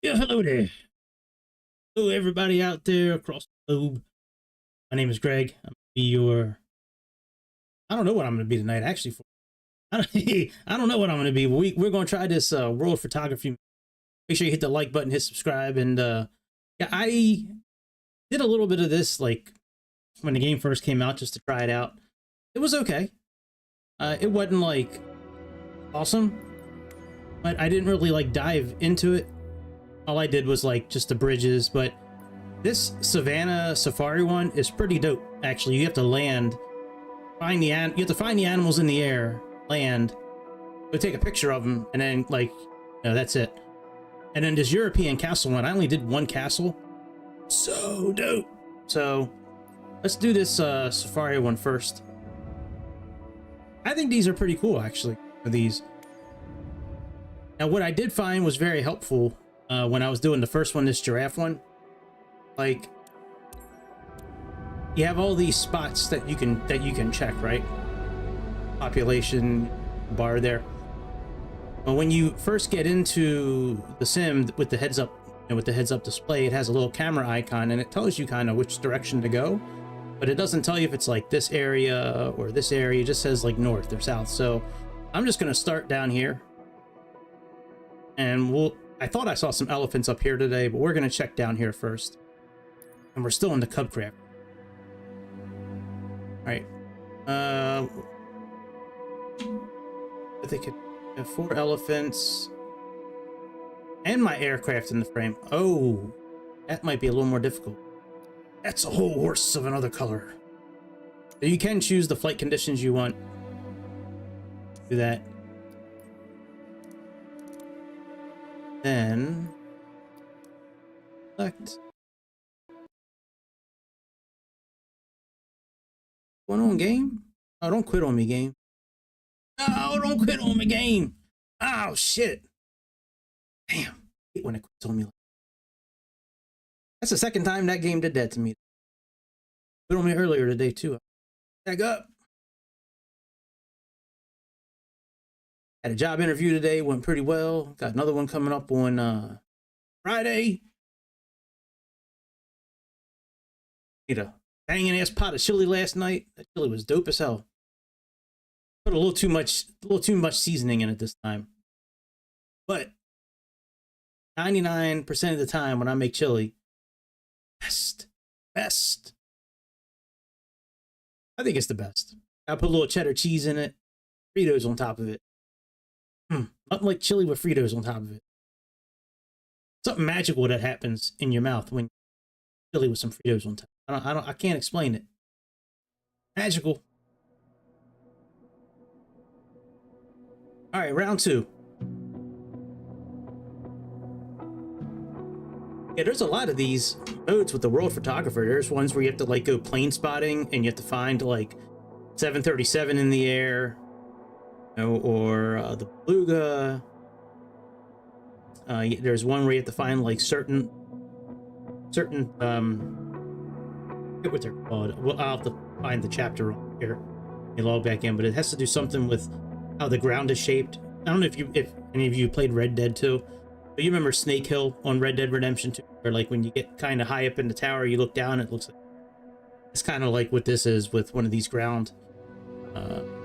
Yeah, hello there. Hello, everybody out there across the globe. My name is Greg. I'm gonna be your. I don't know what I'm going to be tonight, actually. I don't know what I'm going to be. We're going to try this world photography. Make sure you hit the like button, hit subscribe, and yeah, I did a little bit of this like when the game first came out, just to try it out. It was okay. It wasn't like awesome, but I didn't really like dive into it. All I did was like just the bridges, but this Savannah Safari one is pretty dope. Actually, you have to land, you have to find the animals in the air, land, go take a picture of them, and then like, that's it. And then this European castle one, I only did one castle. So dope. So let's do this Safari one first. I think these are pretty cool, actually, for these. Now, what I did find was very helpful when I was doing the first one, this giraffe one. Like, you have all these spots that you can check, right? Population bar there. But when you first get into the sim with the heads up display, it has a little camera icon and it tells you kind of which direction to go, but it doesn't tell you if it's like this area or this area. It just says like north or south. So I'm just gonna start down here, and I thought I saw some elephants up here today, but we're gonna check down here first. And we're still in the Cubcraft. Alright. I think it have 4 elephants. And my aircraft in the frame. Oh, that might be a little more difficult. That's a whole horse of another color. So you can choose the flight conditions you want. Do that. Then select. What's going on, game? Oh, don't quit on me, game. No, don't quit on me, game. Oh shit. Damn. I hate when it quits on me. That's the second time that game did that to me. Quit on me earlier today too. Back up. Had a job interview today, went pretty well. Got another one coming up on Friday. Ate a banging ass pot of chili last night. That chili was dope as hell. Put a little too much seasoning in it this time. But 99% of the time when I make chili, best. I think it's the best. I put a little cheddar cheese in it, Fritos on top of it. Nothing like chili with Fritos on top of it. Something magical that happens in your mouth when chili with some Fritos on top. I can't explain it. Magical. All right, round 2. Yeah, there's a lot of these modes with the world photographer. There's ones where you have to like go plane spotting and you have to find like 737 in the air, or the beluga. There's one where you have to find like certain I forget what they're called. Well, I'll have to find the chapter here and log back in, but it has to do something with how the ground is shaped. I don't know if any of you played Red Dead 2, but you remember Snake Hill on Red Dead Redemption 2, where like when you get kind of high up in the tower, you look down, it looks like it's kind of like what this is with one of these ground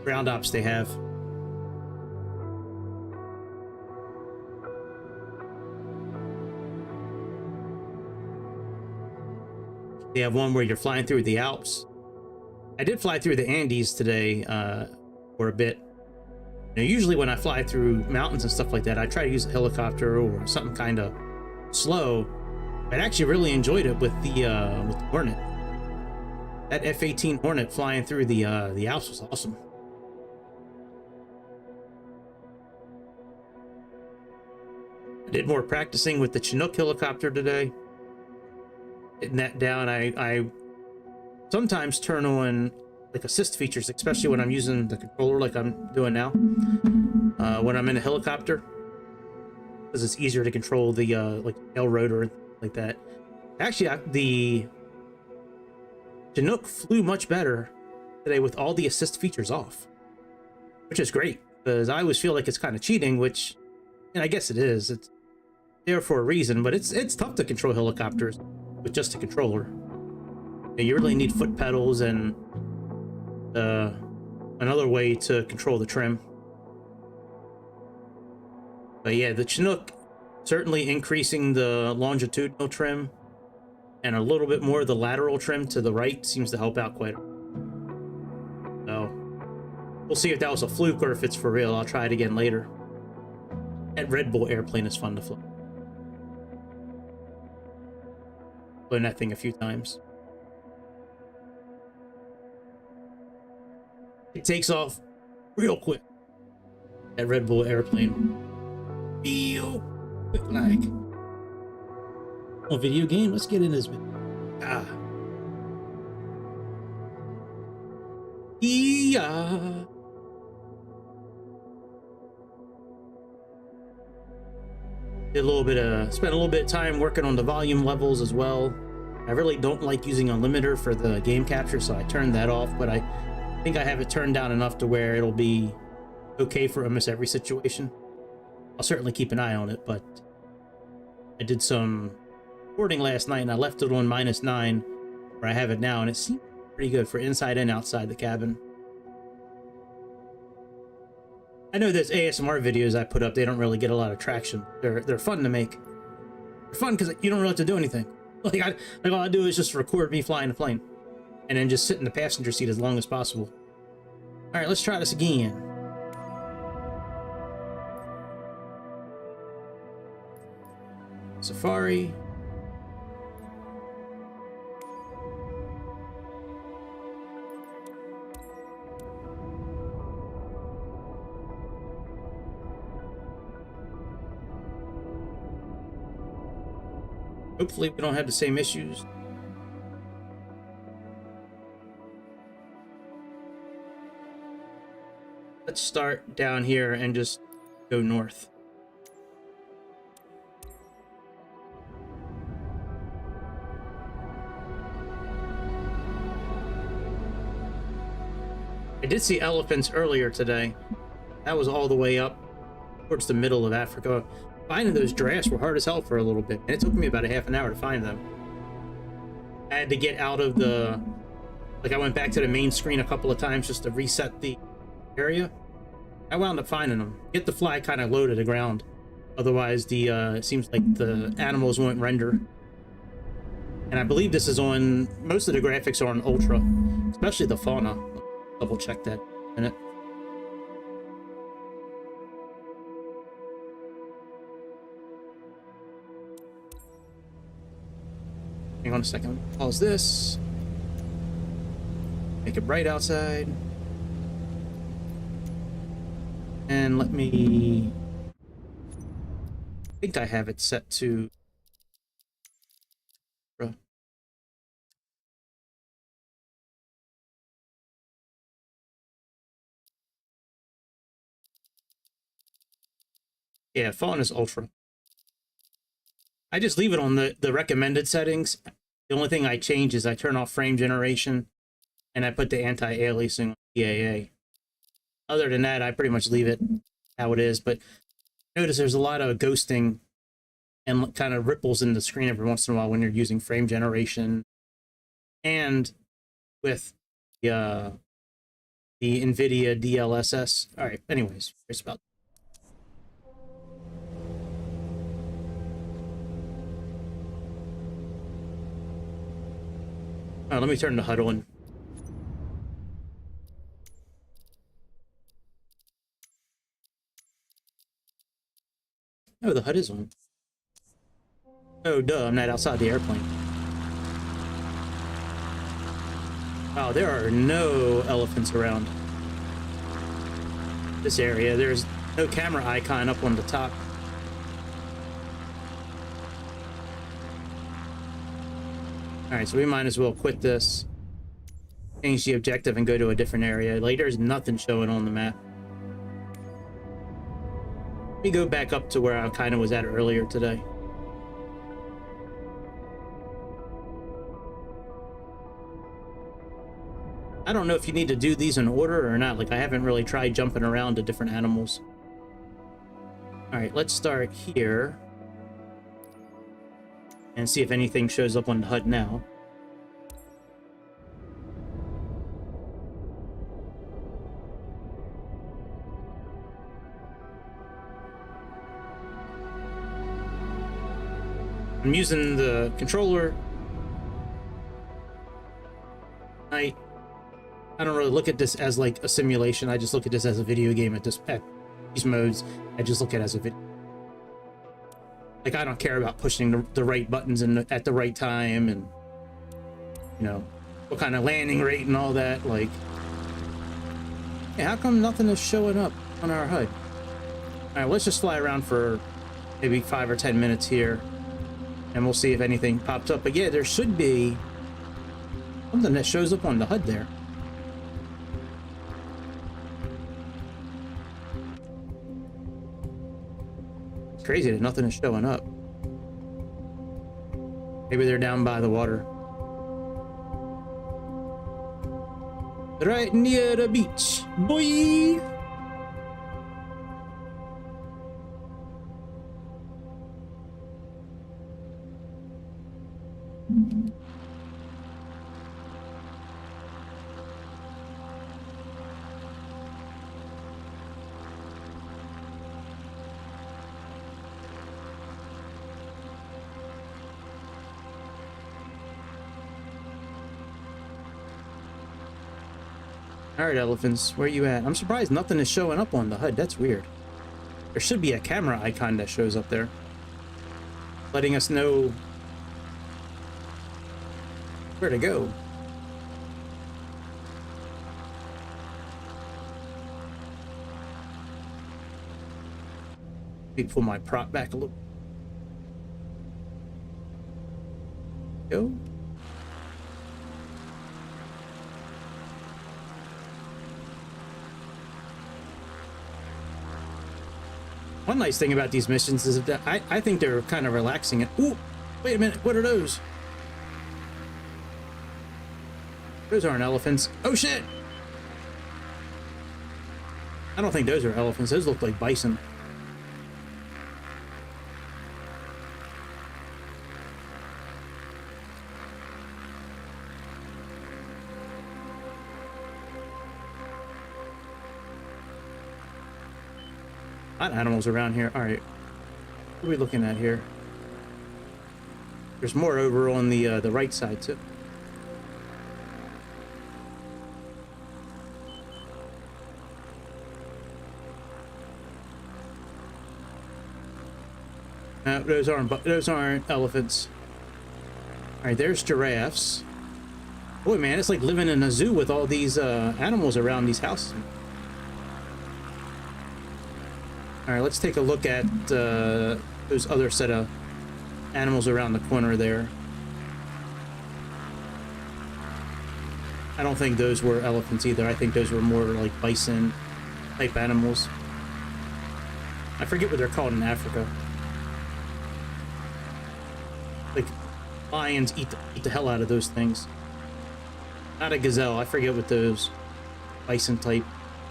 ops they have. They have one where you're flying through the Alps. I did fly through the Andes today for a bit. Now, usually when I fly through mountains and stuff like that, I try to use a helicopter or something kind of slow. I actually really enjoyed it with the Hornet. That F-18 Hornet flying through the Alps was awesome. I did more practicing with the Chinook helicopter today. Getting that down, I sometimes turn on like assist features, especially when I'm using the controller like I'm doing now. When I'm in a helicopter, because it's easier to control the like tail rotor like that. Actually, the Chinook flew much better today with all the assist features off, which is great, because I always feel like it's kind of cheating, which, and I guess it is. It's there for a reason, but it's tough to control helicopters with just a controller. You really need foot pedals and another way to control the trim. But yeah, the Chinook certainly increasing the longitudinal trim and a little bit more of the lateral trim to the right seems to help out quite a bit. So we'll see if that was a fluke or if it's for real. I'll try it again later. That Red Bull airplane is fun to fly. Flown that thing a few times. It takes off real quick. That Red Bull airplane. Real quick like. Oh, video game? Let's get in this bit. Yeah. Spent a little bit of time working on the volume levels as well. I really don't like using a limiter for the game capture, so I turned that off, but I think I have it turned down enough to where it'll be okay for almost every situation. I'll certainly keep an eye on it, but I did some recording last night and I left it on -9 where I have it now, and it seems pretty good for inside and outside the cabin. I know those ASMR videos I put up, they don't really get a lot of traction. They're fun to make. They're fun because you don't really have to do anything. Like all I do is just record me flying the plane and then just sit in the passenger seat as long as possible. All right, let's try this again. Safari. Hopefully we don't have the same issues. Let's start down here and just go north. I did see elephants earlier today. That was all the way up towards the middle of Africa. Finding those giraffes were hard as hell for a little bit, and it took me about a half an hour to find them. I had to get out of the... Like, I went back to the main screen a couple of times just to reset the area. I wound up finding them. Get the fly kind of low to the ground. Otherwise, it seems like the animals won't render. And I believe this is on... Most of the graphics are on Ultra, especially the fauna. Double check that in a minute. Hang on a second. Pause this. Make it bright outside. And let me... I think I have it set to... Yeah, fauna is Ultra. I just leave it on the recommended settings. The only thing I change is I turn off frame generation and I put the anti-aliasing on EAA. Other than that, I pretty much leave it how it is, but notice there's a lot of ghosting and kind of ripples in the screen every once in a while when you're using frame generation. And with the NVIDIA DLSS. All right, anyways, it's about... let me turn the HUD on. Oh, the HUD is on. Oh, duh, I'm not outside the airplane. Wow, there are no elephants around this area. There's no camera icon up on the top. All right, so we might as well quit this, change the objective, and go to a different area. Like, there's nothing showing on the map. Let me go back up to where I kind of was at earlier today. I don't know if you need to do these in order or not. Like, I haven't really tried jumping around to different animals. All right, let's start here and see if anything shows up on the HUD now. I'm using the controller. I don't really look at this as like a simulation. I just look at this as a video game at these modes. I just look at it as a video. Like, I don't care about pushing the right buttons at the right time, and you know, what kind of landing rate and all that. Like, hey, how come nothing is showing up on our HUD? All right, let's just fly around for maybe 5 or 10 minutes here, and we'll see if anything pops up. But yeah, there should be something that shows up on the HUD there. It's crazy that nothing is showing up. Maybe they're down by the water. Right near the beach, boy! All right, elephants, where you at? I'm surprised nothing is showing up on the HUD. That's weird. There should be a camera icon that shows up there, letting us know where to go. Let me pull my prop back a little. Go. One nice thing about these missions is that I think they're kind of relaxing. And ooh, wait a minute, what are those? Those aren't elephants. Oh shit! I don't think those are elephants. Those look like bison. A lot of animals around here. All right, what are we looking at here? There's more over on the right side too. Those aren't elephants. All right, there's giraffes. Boy, man, it's like living in a zoo with all these animals around these houses. All right, let's take a look at those other set of animals around the corner there. I don't think those were elephants either. I think those were more like bison type animals. I forget what they're called in Africa. Like, lions eat the hell out of those things. Not a gazelle. I forget what those bison type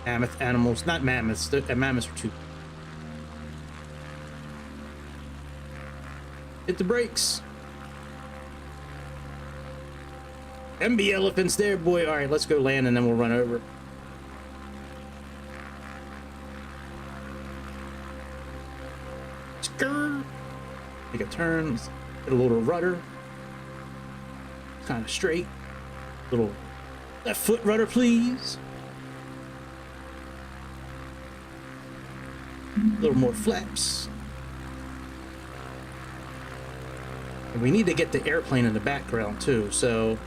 mammoth animals. Not mammoths. Mammoths are too. Hit the brakes. Them be elephants there, boy. All right, let's go land and then we'll run over. Skrr. Make a turn. Get a little rudder. Kind of straight. Little left foot rudder, please. A little more flaps. And we need to get the airplane in the background too, so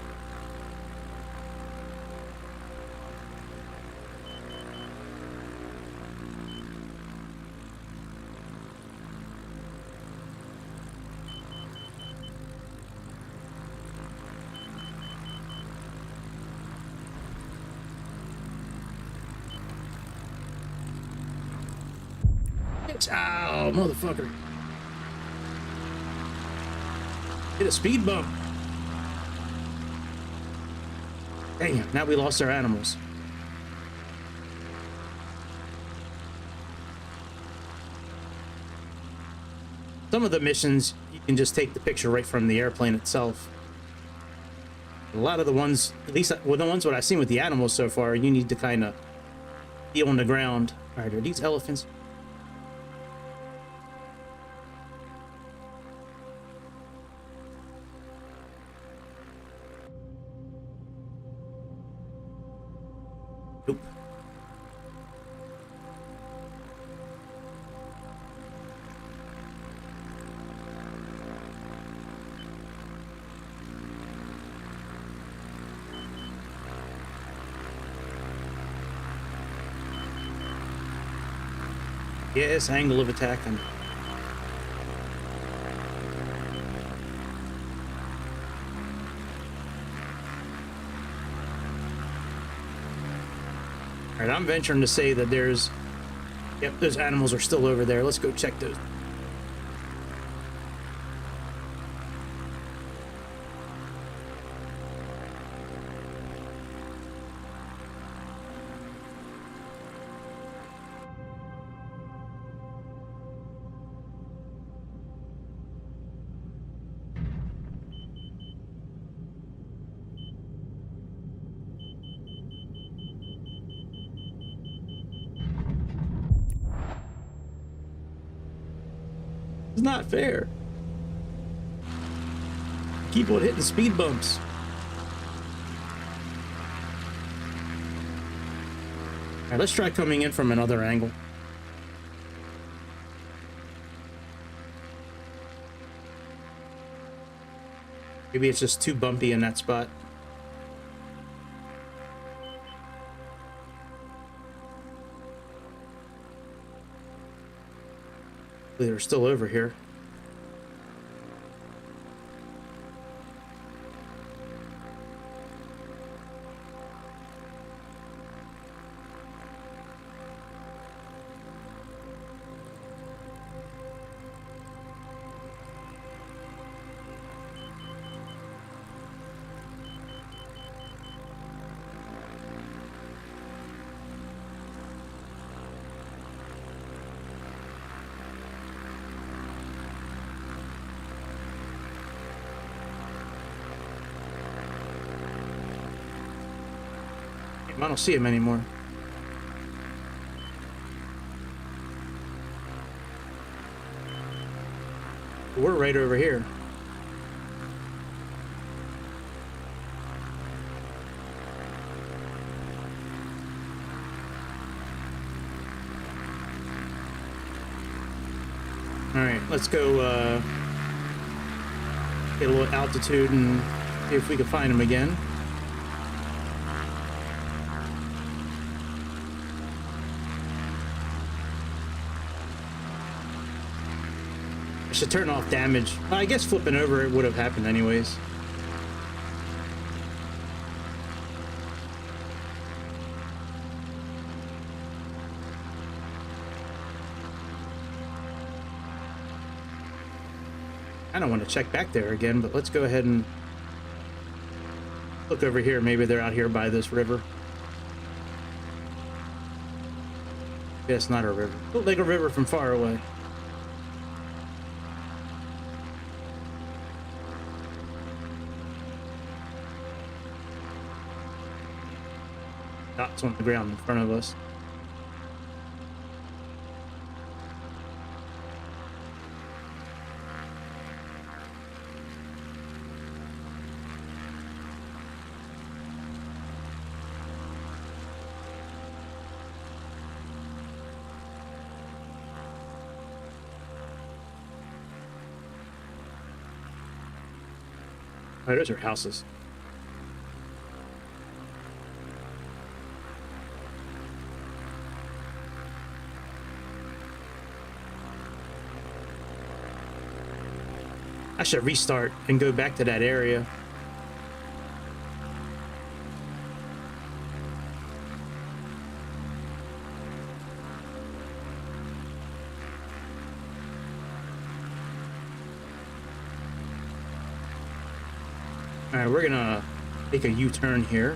Oh, motherfucker. Hit a speed bump. Damn, now we lost our animals. Some of the missions, you can just take the picture right from the airplane itself. A lot of the ones, at least well, the ones what I've seen with the animals so far, you need to kind of be on the ground. All right, are these elephants? Nope. Yes, angle of attack. All right, I'm venturing to say that there's... Yep, those animals are still over there. Let's go check those. It's not fair. Keep on hitting speed bumps. All right, let's try coming in from another angle. Maybe it's just too bumpy in that spot. They're still over here. I don't see him anymore. We're right over here. All right, let's go get a little altitude and see if we can find him again. To turn off damage. I guess flipping over it would have happened anyways. I don't want to check back there again, but let's go ahead and look over here. Maybe they're out here by this river. Yeah, it's not a river. It looks like a river from far away. Dots on the ground in front of us. Oh, those are houses. I should restart and go back to that area. All right, we're gonna take a U-turn here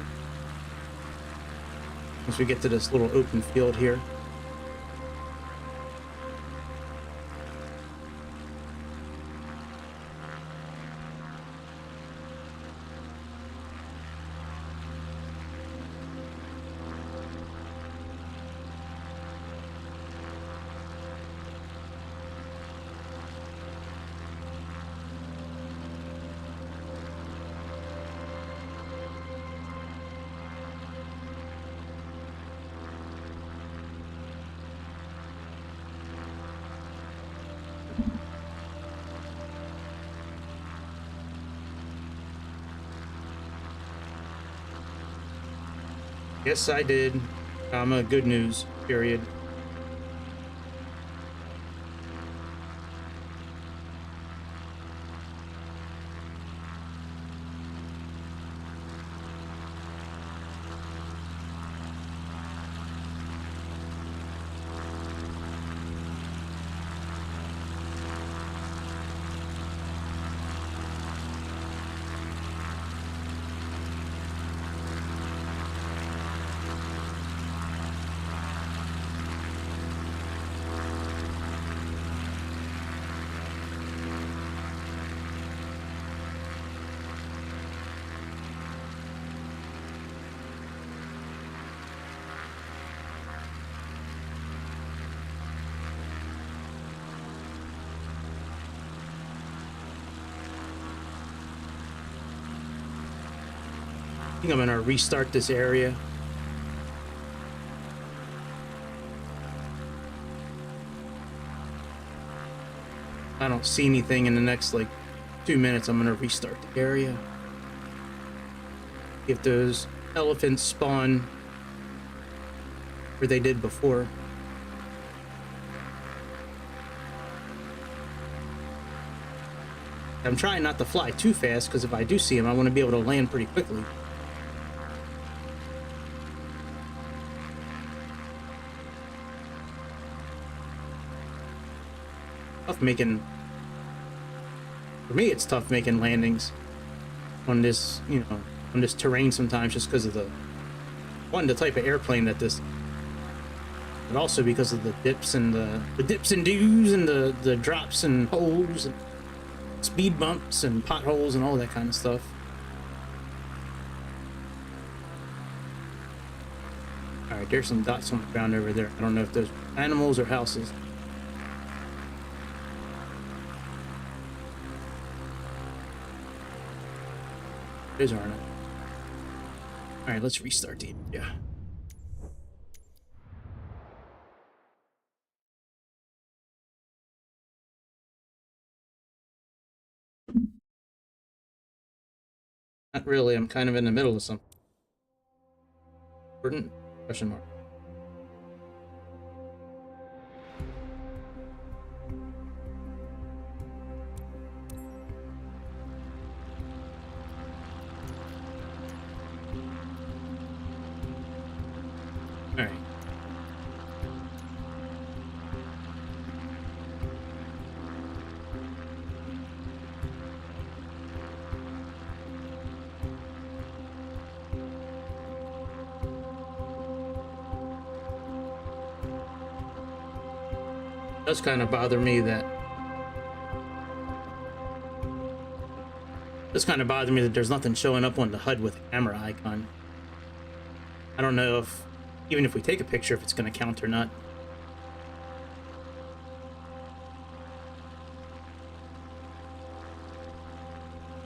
once we get to this little open field here. Yes, I did. Good news, period. I think I'm gonna restart this area. I don't see anything in the next like 2 minutes. I'm gonna restart the area. If those elephants spawn where they did before. I'm trying not to fly too fast because if I do see them, I want to be able to land pretty quickly. Tough making, for me it's tough making landings on this, you know, on this terrain sometimes, just because of the type of airplane that this, but also because of the dips and the dips and doos and the drops and holes and speed bumps and potholes and all that kind of stuff. All right, there's some dots on the ground over there. I don't know if those are animals or houses. Those aren't. All right, let's restart the yeah. Not really. I'm kind of in the middle of something. Important? Question mark. All right. It does kind of bother me that there's nothing showing up on the HUD with a camera icon. I don't know if, even if we take a picture, if it's going to count or not.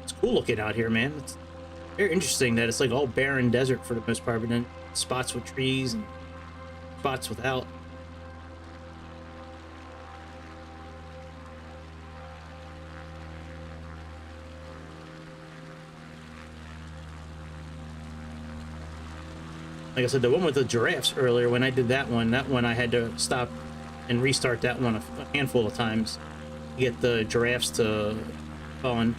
It's cool looking out here, man. It's very interesting that it's like all barren desert for the most part, but then spots with trees and spots without. Like I said, the one with the giraffes earlier, when I did that one I had to stop and restart that one a handful of times to get the giraffes to spawn.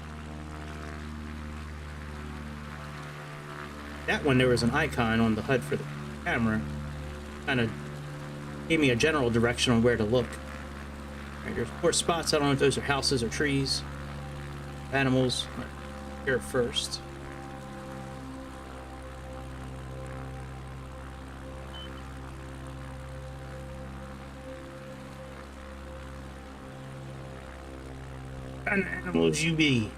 That one, there was an icon on the HUD for the camera. Kind of gave me a general direction on where to look. All right, there's 4 spots. I don't know if those are houses or trees. Animals. Here first. kind of animals you be?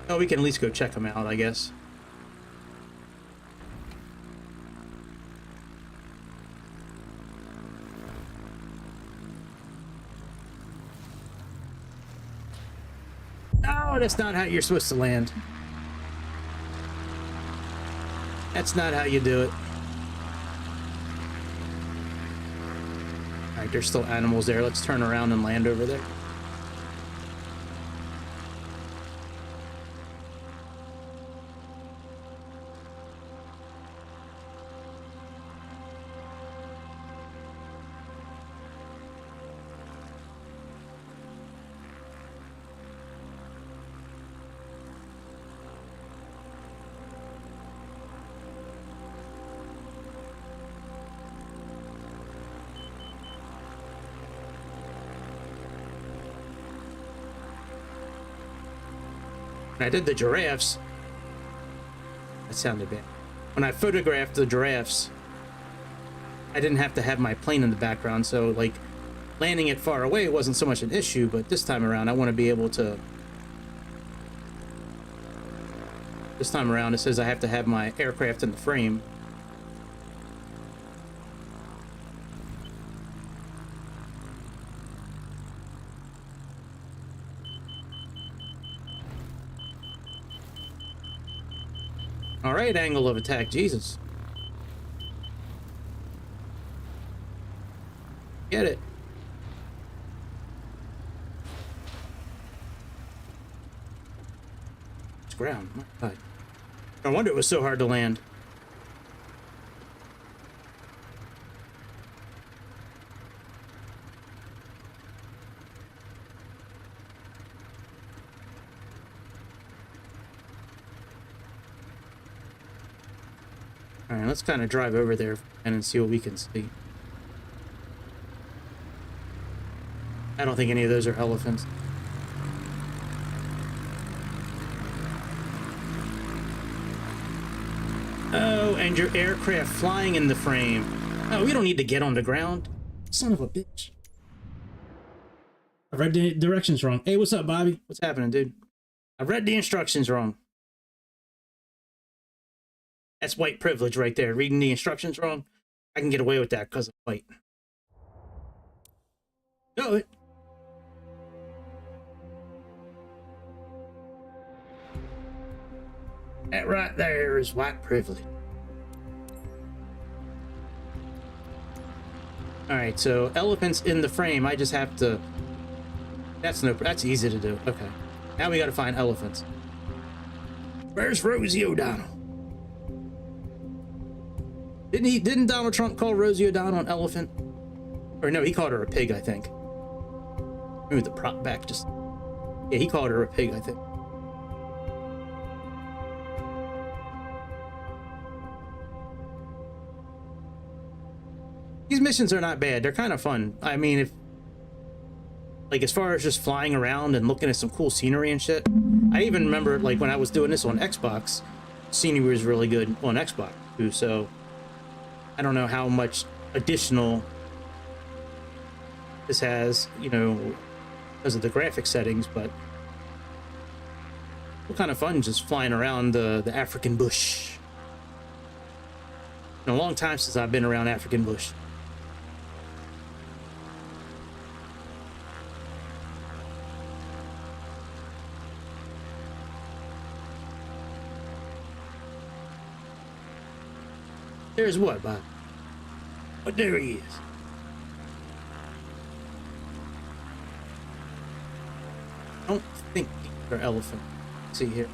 Oh, we can at least go check them out, I guess. No, that's not how you're supposed to land. That's not how you do it. All right, there's still animals there. Let's turn around and land over there. When I did the giraffes, that sounded bad. When I photographed the giraffes, I didn't have to have my plane in the background, so like landing it far away wasn't so much an issue, but this time around I want to be able to... This time around it says I have to have my aircraft in the frame. All right, angle of attack, Jesus. Get it. It's ground, my God. No wonder it was so hard to land. All right, let's kind of drive over there and see what we can see. I don't think any of those are elephants. Oh, and your aircraft flying in the frame. Oh, we don't need to get on the ground. Son of a bitch. I read the directions wrong. Hey, what's up, Bobby? What's happening, dude? I read the instructions wrong. That's white privilege right there. Reading the instructions wrong. I can get away with that because I'm white. Know it. That right there is white privilege. All right, so elephants in the frame. I just have to... That's easy to do. Okay. Now we got to find elephants. Where's Rosie O'Donnell? Didn't Donald Trump call Rosie O'Donnell an elephant? Or no, he called her a pig, I think. Move the prop back just... Yeah, he called her a pig, I think. These missions are not bad. They're kind of fun. I mean, if... Like, as far as just flying around and looking at some cool scenery and shit. I even remember, like, when I was doing this on Xbox, scenery was really good on Xbox, too, so... I don't know how much additional this has, you know, because of the graphic settings, but what kind of fun just flying around the African bush. It's been a long time since I've been around African bush. There's what, Bob? But there he is. I don't think these are elephants. Let's see here.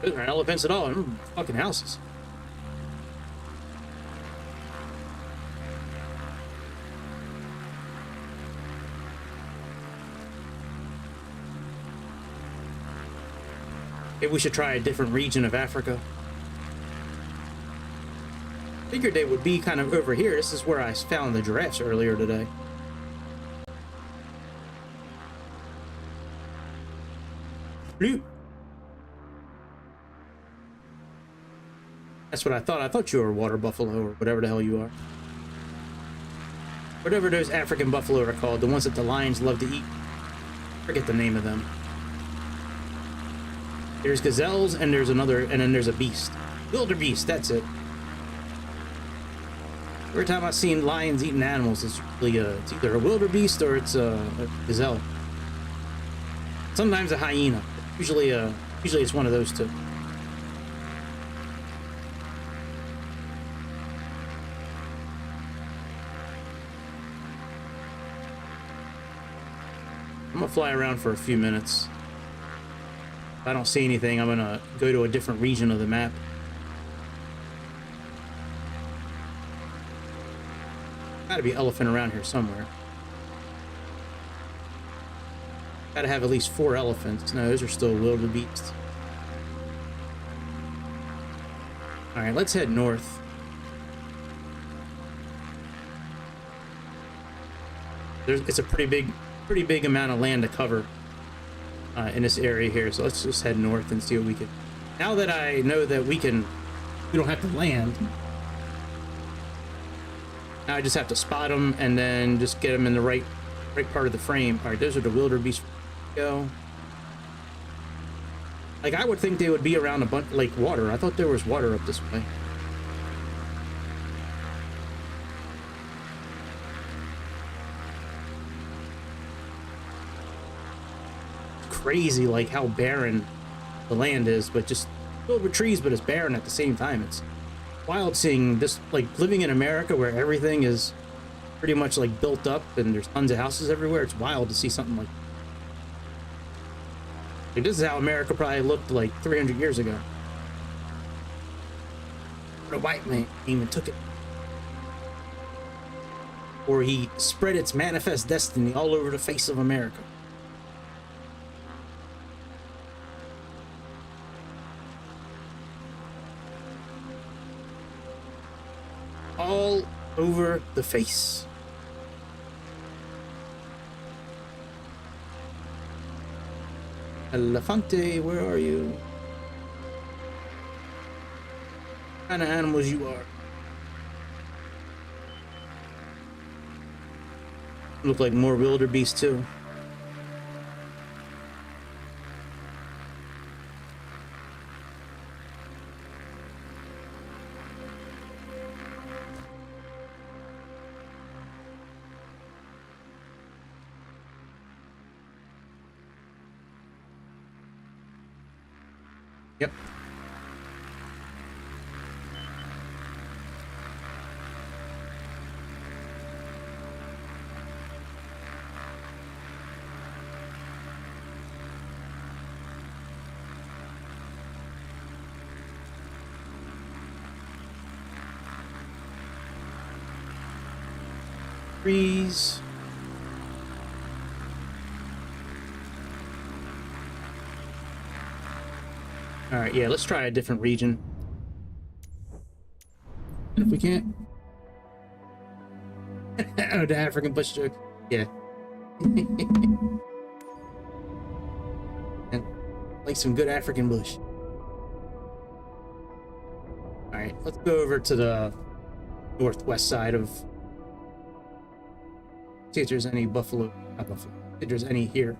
Those aren't elephants at all. They're fucking houses. Maybe we should try a different region of Africa. Figured they would be kind of over here. This is where I found the giraffes earlier today. Bloop. That's what I thought. I thought you were a water buffalo or whatever the hell you are. Whatever those African buffalo are called, the ones that the lions love to eat. I forget the name of them. There's gazelles and there's another, and then there's a beast. Wildebeest, that's it. Every time I've seen lions eating animals, it's really it's either a wildebeest or it's a gazelle. Sometimes a hyena. Usually it's one of those two. I'm gonna fly around for a few minutes. If I don't see anything, I'm gonna go to a different region of the map. Gotta be elephant around here somewhere. Gotta have at least 4 elephants. No, those are still wildebeest. Alright, let's head north. It's a pretty big amount of land to cover in this area here, so let's just head north and see what we can. Now that I know that we don't have to land, now I just have to spot them and then just get them in the right part of the frame. All right, those are the wildebeest. Go. Like, I would think they would be around a bunch, like water. I thought there was water up this way. Crazy, like how barren the land is, but just filled with trees, but it's barren at the same time. It's wild seeing this, like living in America where everything is pretty much like built up and there's tons of houses everywhere. It's wild to see something like this is how America probably looked like 300 years ago. The white man came and took it, or he spread its manifest destiny all over the face of America. All over the face. Elefante, where are you? What kind of animals you are? Look like more wildebeest too. Yep. Trees. All right, yeah, let's try a different region. If we can't. Oh, the African bush joke. Yeah. And like some good African bush. All right, let's go over to the northwest side of. See if there's any buffalo. Not buffalo. If there's any here.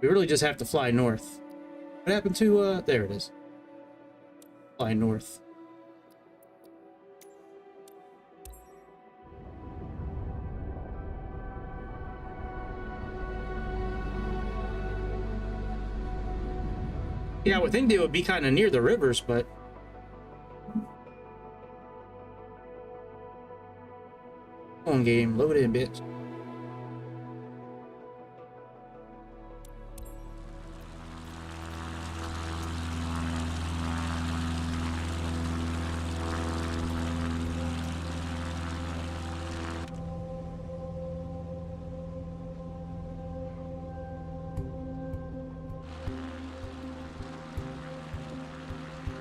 We really just have to fly north. What happened to, there it is. Fly north. Yeah, I would think they would be kind of near the rivers, but... Phone game, load in, bitch.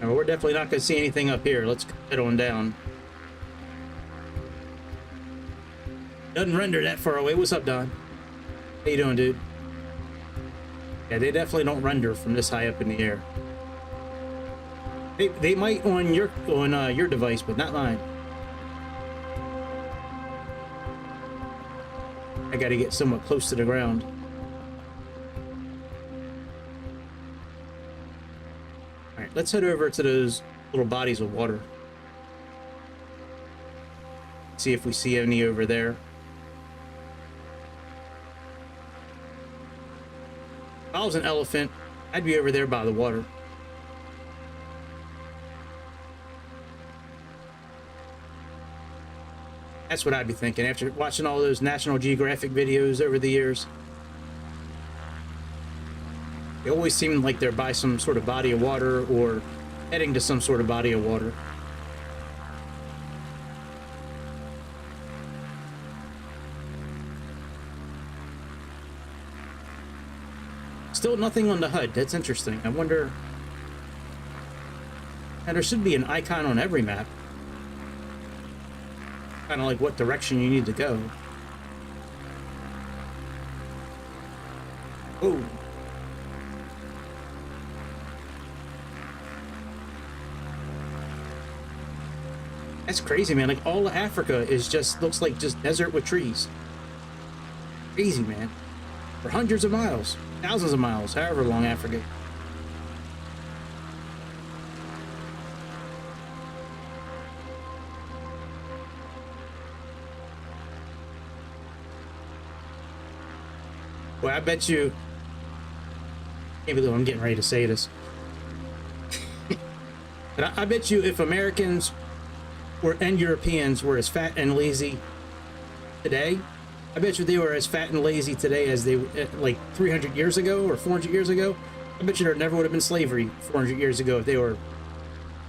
We're definitely not going to see anything up here. Let's head on down. Doesn't render that far away. What's up, Don? How you doing, dude? Yeah, they definitely don't render from this high up in the air. They might on your device, but not mine. I got to get somewhat close to the ground. All right, let's head over to those little bodies of water. See if we see any over there. If I was an elephant, I'd be over there by the water. That's what I'd be thinking after watching all those National Geographic videos over the years. They always seem like they're by some sort of body of water or heading to some sort of body of water. Still nothing on the HUD. That's interesting. I wonder... And there should be an icon on every map. Kind of like what direction you need to go. Oh. That's crazy, man. Like all of Africa is just looks like just desert with trees. Crazy, man. For hundreds of miles, thousands of miles, however long Africa. Well, I bet you, can't believe I'm getting ready to say this, but I bet you if Americans and Europeans were as fat and lazy today, I bet you they were as fat and lazy today as they like 300 years ago or 400 years ago. I bet you there never would have been slavery 400 years ago if they were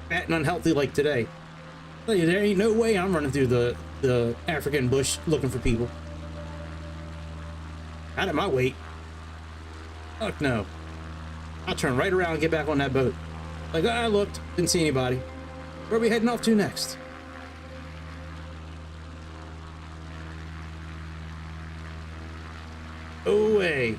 fat and unhealthy like today. I tell you, there ain't no way I'm running through the African bush looking for people. Out of my weight. Fuck no. I'll turn right around and get back on that boat. Like, I looked, didn't see anybody. Where are we heading off to next? Oh, way.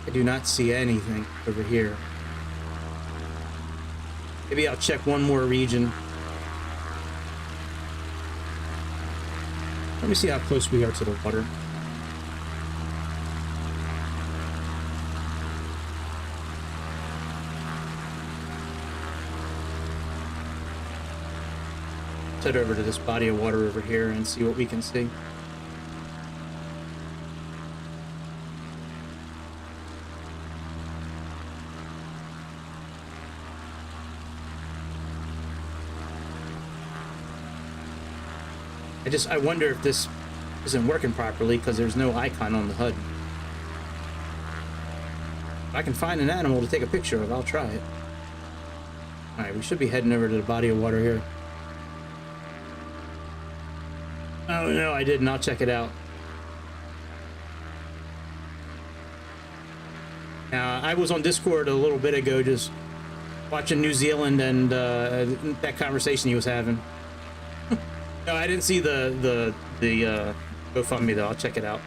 I do not see anything over here. Maybe I'll check one more region. Let me see how close we are to the water. Let's head over to this body of water over here and see what we can see. I wonder if this isn't working properly because there's no icon on the HUD. If I can find an animal to take a picture of, I'll try it. Alright, we should be heading over to the body of water here. Oh no, I didn't. I'll check it out. I was on Discord a little bit ago just watching New Zealand and that conversation he was having. No, I didn't see the GoFundMe though. I'll check it out.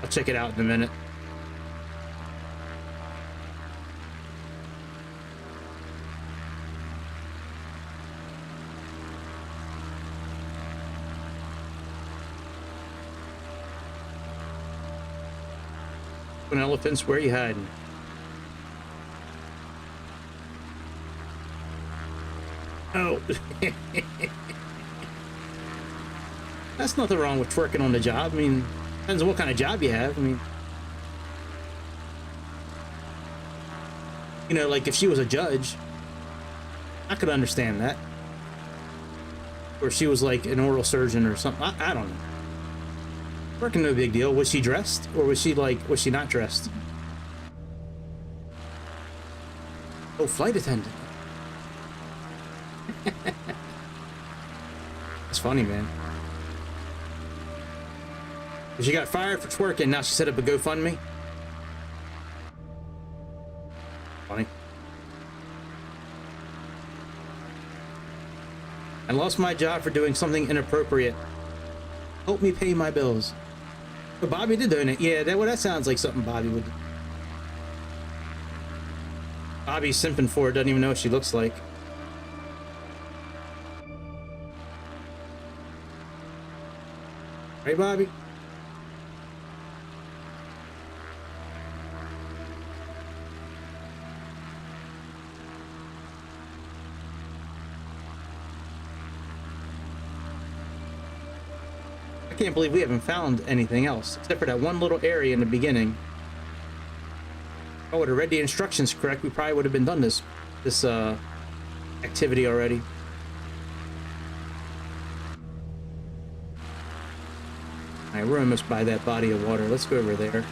I'll check it out in a minute. Elephants, where are you hiding? Oh. That's nothing wrong with twerking on the job. I mean, depends on what kind of job you have. I mean, you know, like if she was a judge, I could understand that. Or she was like an oral surgeon or something. I don't know. Working, no big deal. Was she dressed or was she not dressed? Oh, flight attendant. It's funny, man. She got fired for twerking. Now she set up a GoFundMe. Funny. I lost my job for doing something inappropriate. Help me pay my bills. But Bobby did donate. Yeah, that sounds like something Bobby would do. Bobby's simping for it. Doesn't even know what she looks like. Right, Bobby? I can't believe we haven't found anything else, except for that one little area in the beginning. If I would have read the instructions correct, we probably would have been done this activity already. Alright, we're almost by that body of water. Let's go over there.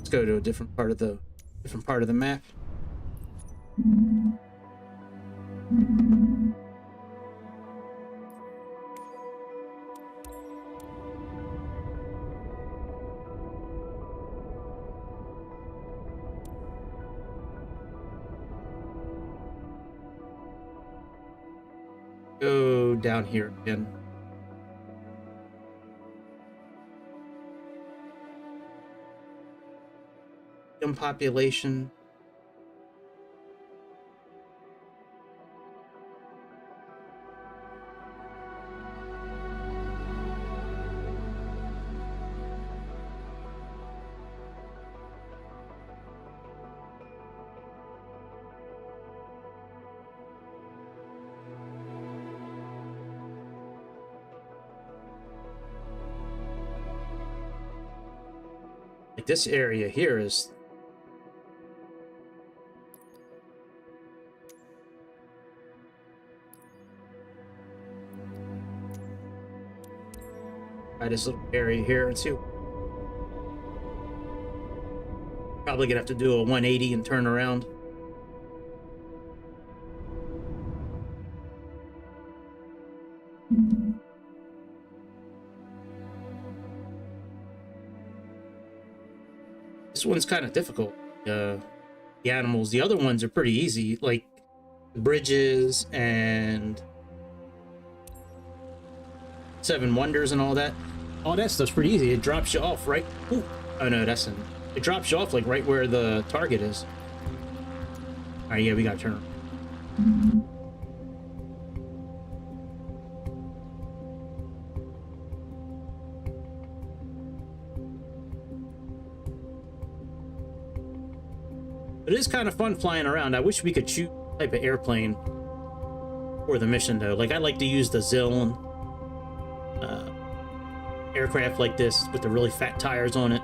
Go to a different part of the map. Go down here again. Population. Like this area here is this little area here and see. Probably gonna have to do a 180 and turn around. This one's kind of difficult. The animals, the other ones are pretty easy, like bridges and Seven Wonders and all that. All that stuff's pretty easy. It drops you off right. Ooh. Oh no, that's in. It drops you off like right where the target is. All right, yeah, we gotta turn around. It is kind of fun flying around. I wish we could shoot type of airplane for the mission though. Like I like to use the Ziln aircraft like this with the really fat tires on it.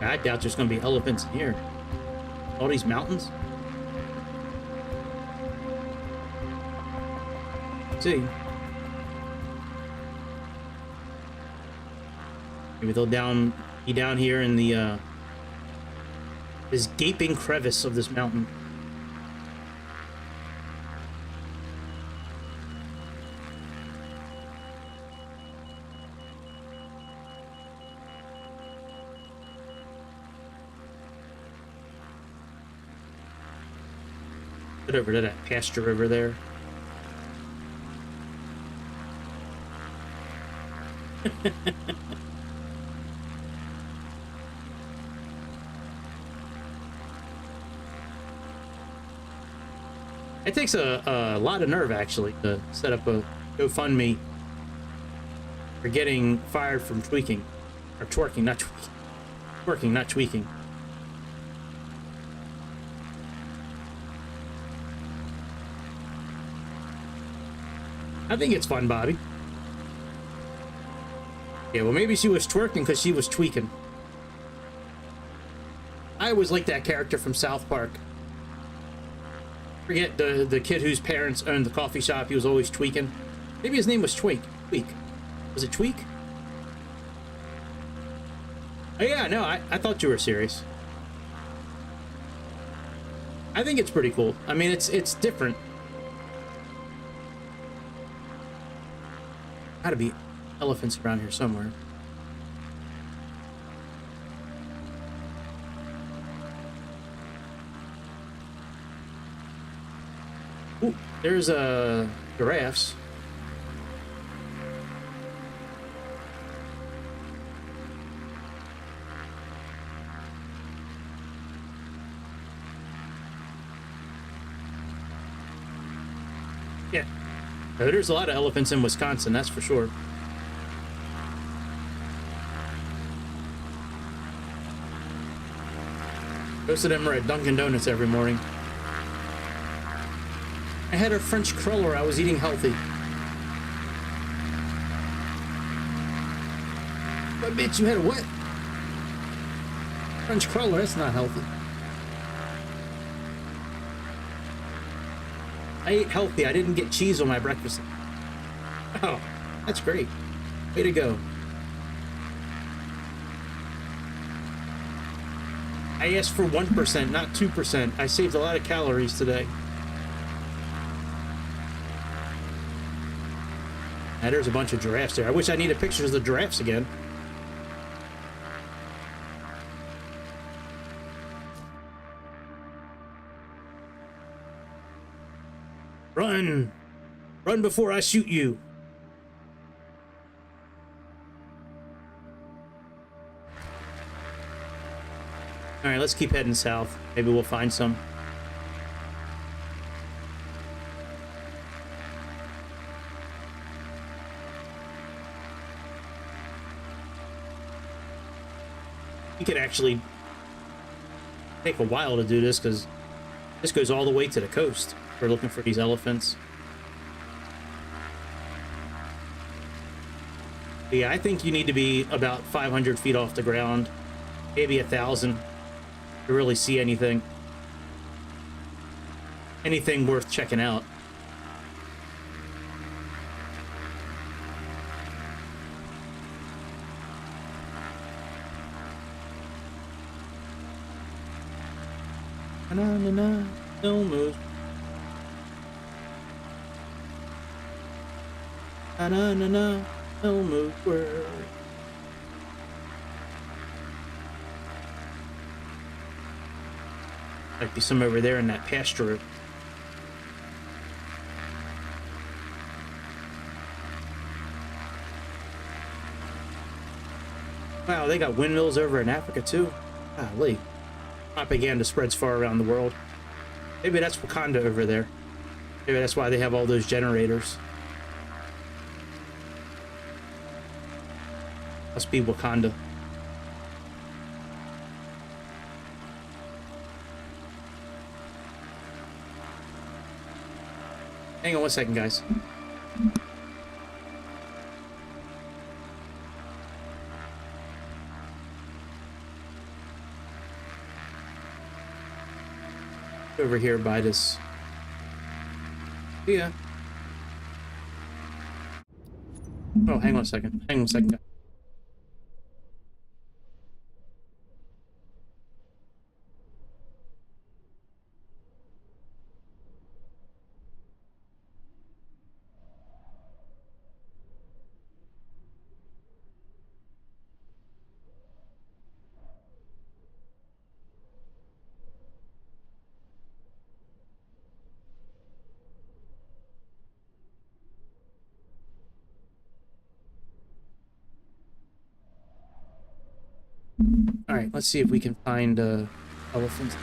I doubt there's going to be elephants in here. All these mountains. Let's see. Maybe they'll be down here in the this gaping crevice of this mountain. Get over to that pasture over there. It takes a lot of nerve actually to set up a GoFundMe are getting fired from tweaking. Or twerking, not tweaking. Twerking, not tweaking. I think it's fun, Bobby. Yeah, well, maybe she was twerking because she was tweaking. I always liked that character from South Park. Forget the kid whose parents owned the coffee shop. He was always tweaking. Maybe his name was Tweak. Was it Tweak? Oh yeah, no, I thought you were serious. I think it's pretty cool. I mean, it's different. Gotta be elephants around here somewhere. Ooh, there's giraffes. Yeah. There's a lot of elephants in Wisconsin, that's for sure. Most of them are at Dunkin' Donuts every morning. I had a French cruller. I was eating healthy. But bitch, you had a what? French cruller, that's not healthy. I ate healthy. I didn't get cheese on my breakfast. Oh, that's great. Way to go. I asked for 1%, not 2%. I saved a lot of calories today. Now, there's a bunch of giraffes there. I wish I needed pictures of the giraffes again. Run! Run before I shoot you! Alright, let's keep heading south. Maybe we'll find some. You could actually take a while to do this because this goes all the way to the coast. We're looking for these elephants. But yeah, I think you need to be about 500 feet off the ground, maybe 1,000 to really see anything. Anything worth checking out. Na-na-na, don't move. Na-na-na-na, don't move. Might be some over there in that pasture. Wow, they got windmills over in Africa too. Golly. Propaganda spreads far around the world. Maybe that's Wakanda over there. Maybe that's why they have all those generators. Must be Wakanda. Hang on one second, guys. Over here by this. Yeah. Oh, hang on a second. Hang on a second, guys. All right, let's see if we can find elephants.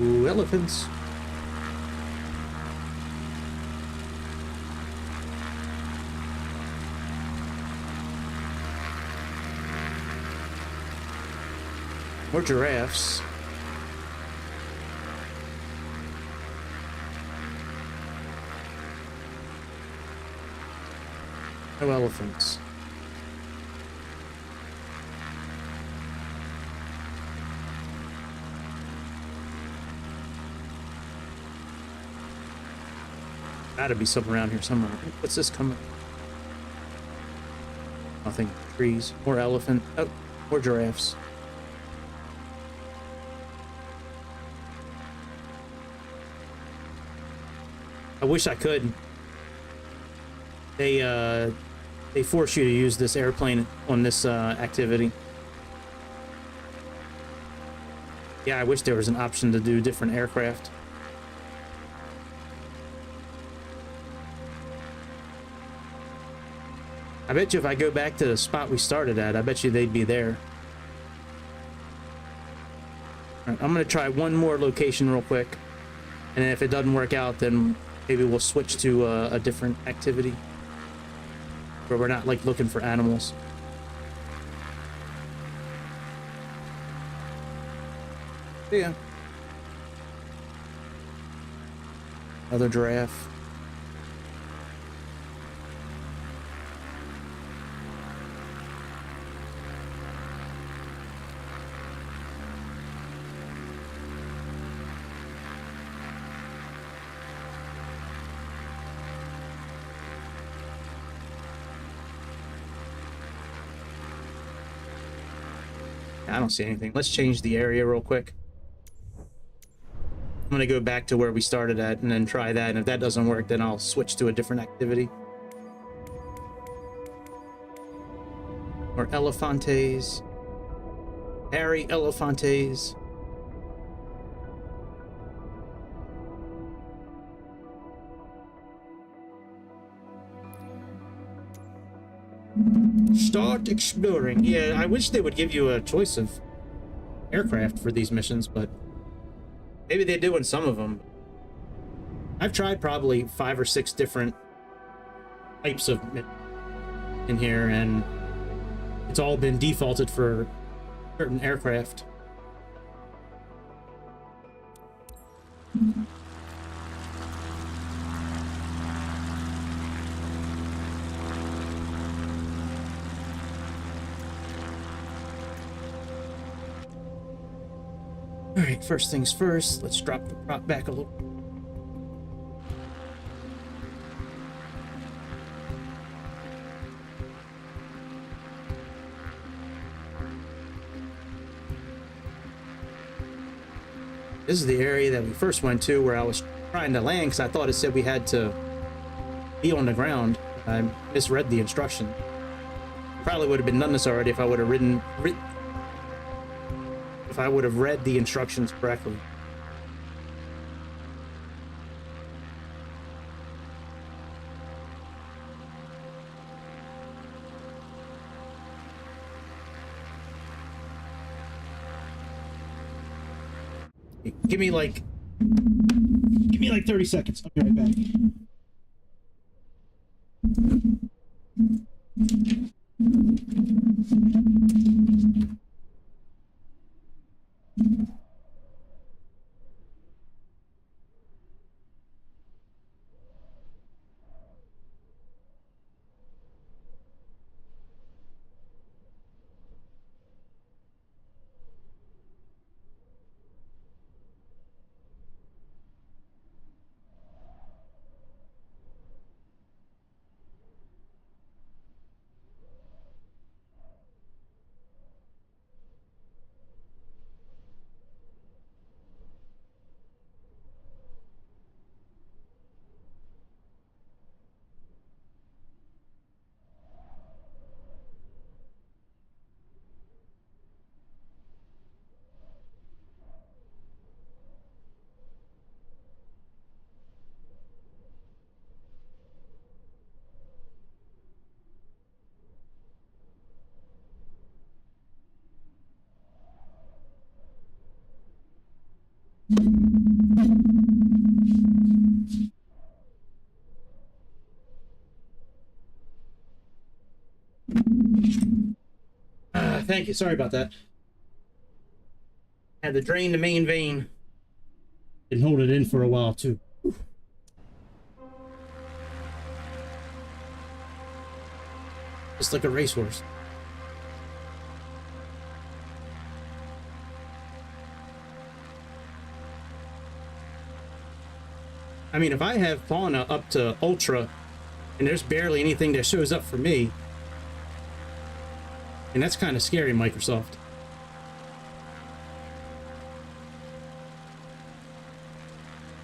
Ooh, elephants. More giraffes. No elephants. Gotta be something around here somewhere. What's this coming? Nothing. Trees. More elephant. Oh, more giraffes. I wish I could. They force you to use this airplane on this activity. Yeah, I wish there was an option to do different aircraft. I bet you if I go back to the spot we started at, I bet you they'd be there. All right, I'm gonna try one more location real quick, and then if it doesn't work out, then maybe we'll switch to a different activity where we're not like looking for animals. Yeah. Another giraffe. I don't see anything. Let's change the area real quick. I'm gonna go back to where we started at and then try that, and if that doesn't work, then I'll switch to a different activity. Or elephantes. Harry elephantes. Start exploring. Yeah, I wish they would give you a choice of aircraft for these missions, but maybe they do in some of them. I've tried probably 5 or 6 different types of in here, and it's all been defaulted for certain aircraft. All right, first things first, let's drop the prop back a little. This is the area that we first went to where I was trying to land because I thought it said we had to be on the ground. I misread the instruction. Probably would have been done this already if I would have read the instructions correctly. Give me like 30 seconds. I'll be right back. thank you. Sorry about that. Had to drain the main vein. Been holding it in for a while too. Just like a racehorse. I mean, if I have Fauna up to Ultra, and there's barely anything that shows up for me, and that's kind of scary, Microsoft.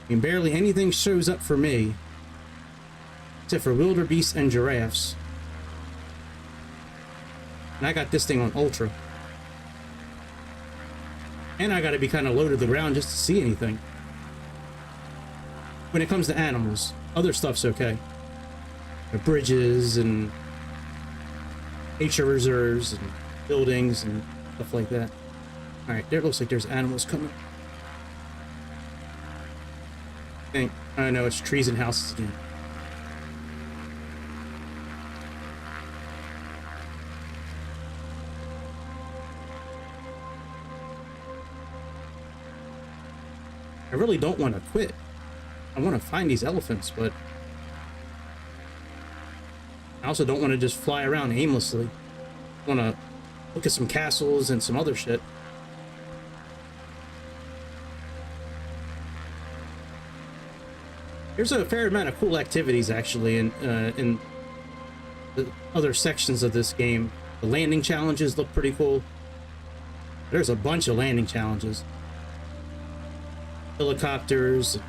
I mean, barely anything shows up for me, except for wildebeests and giraffes. And I got this thing on Ultra. And I gotta be kind of low to the ground just to see anything. When it comes to animals, other stuff's okay. The bridges and nature reserves and buildings and stuff like that. Alright, there looks like there's animals coming. I know it's trees and houses again. I really don't want to quit. I want to find these elephants, but I also don't want to just fly around aimlessly. I want to look at some castles and some other shit. There's a fair amount of cool activities actually in the other sections of this game. The landing challenges look pretty cool. There's a bunch of landing challenges. Helicopters,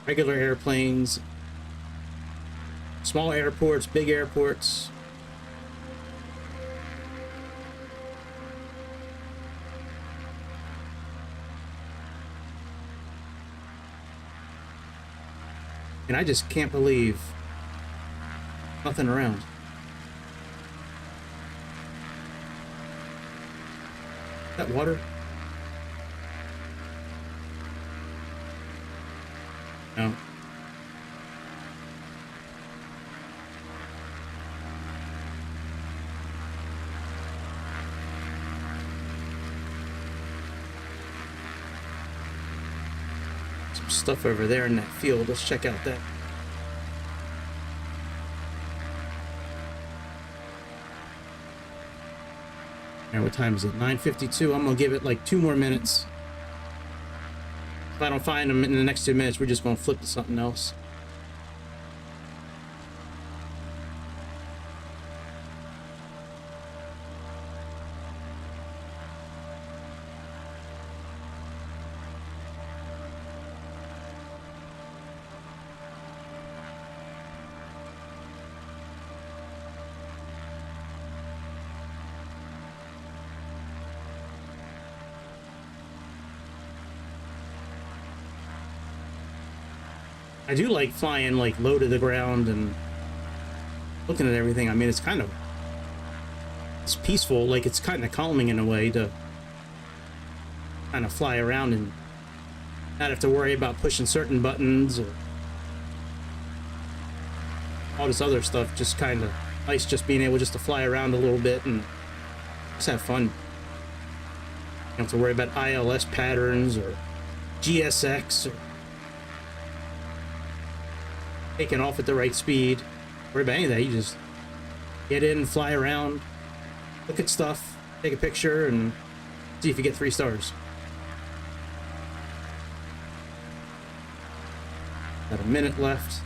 regular airplanes, small airports, big airports. And I just can't believe nothing around. Is that water? No. Some stuff over there in that field. Let's check out that. Now, what time is it? 9:52. I'm gonna give it like 2 more minutes. If I don't find them in the next 2 minutes, we're just gonna flip to something else. I do like flying like low to the ground and looking at everything. I mean, it's peaceful, like it's kind of calming in a way to kind of fly around and not have to worry about pushing certain buttons or all this other stuff. Just kind of nice just being able just to fly around a little bit and just have fun. You don't have to worry about ILS patterns or GSX or taking off at the right speed. Worry about any of that. You just get in, fly around, look at stuff, take a picture, and see if you get 3 stars. Got a minute left.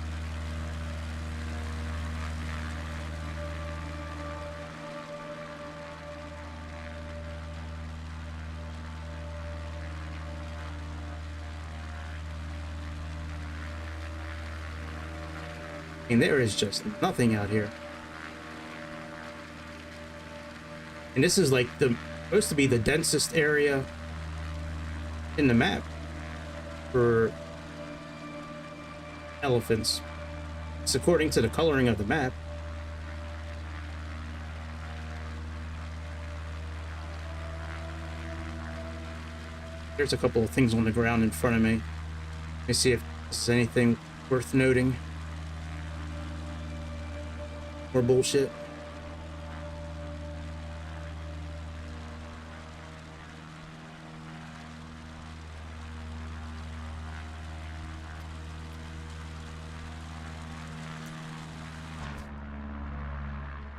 I mean, there is just nothing out here. And this is like supposed to be the densest area in the map for elephants. It's according to the coloring of the map. There's a couple of things on the ground in front of me. Let me see if this is anything worth noting. More bullshit.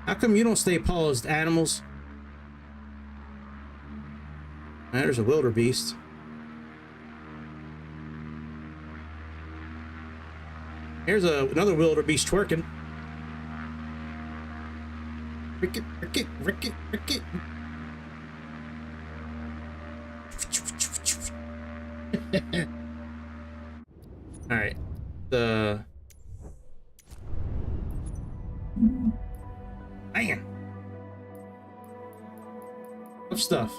How come you don't stay paused, animals? There's a wildebeest. Here's another wildebeest twerking. Ricket, ricket, ricket, ricket. All right. Man. Tough stuff.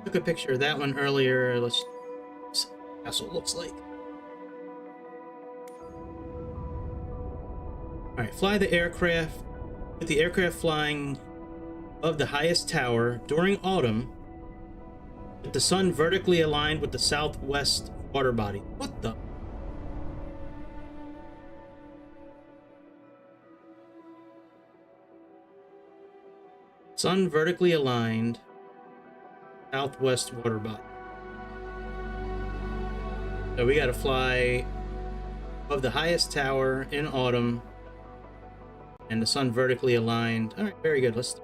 Took a picture of that one earlier. Let's see what castle looks like. All right, fly the aircraft. With the aircraft flying above the highest tower during autumn, with the sun vertically aligned with the southwest water body. What the? Sun vertically aligned, southwest water body. So we got to fly above the highest tower in autumn, and the sun vertically aligned. All right, very good. Let's.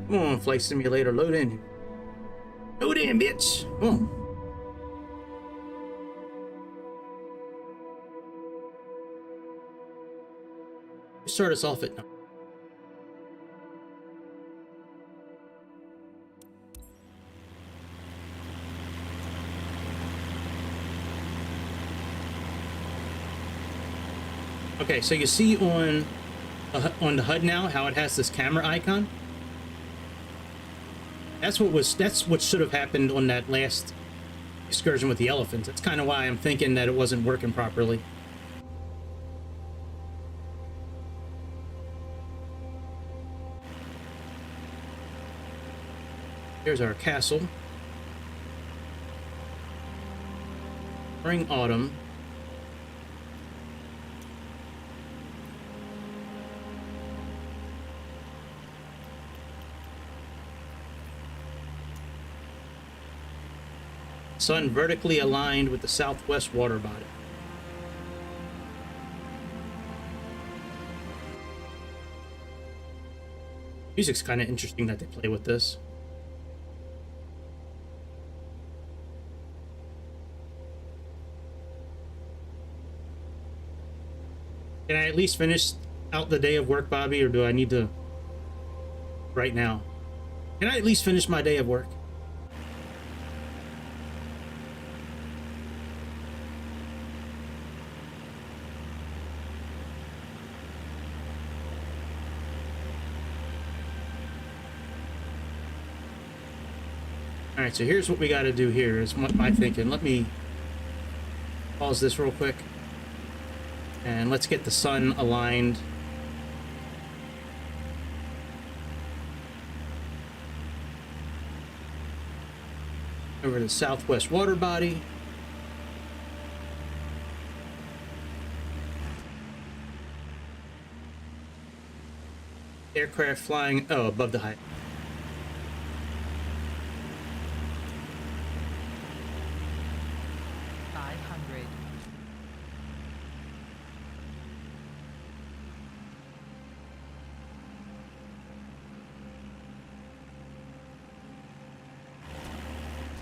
Come on, Flight Simulator, load in. Load in, bitch. Come on. Start us off at. Okay, so you see on the HUD now how it has this camera icon. That's what should have happened on that last excursion with the elephants. That's kind of why I'm thinking that it wasn't working properly. Here's our castle. Spring, autumn. Sun vertically aligned with the southwest water body. Music's kind of interesting that they play with this. Can I at least finish out the day of work, Bobby, or do I need to right now? Can I at least finish my day of work? All right, so here's what we got to do here is what my thinking. Let me pause this real quick. And let's get the sun aligned. Over the southwest water body. Aircraft flying, above the height.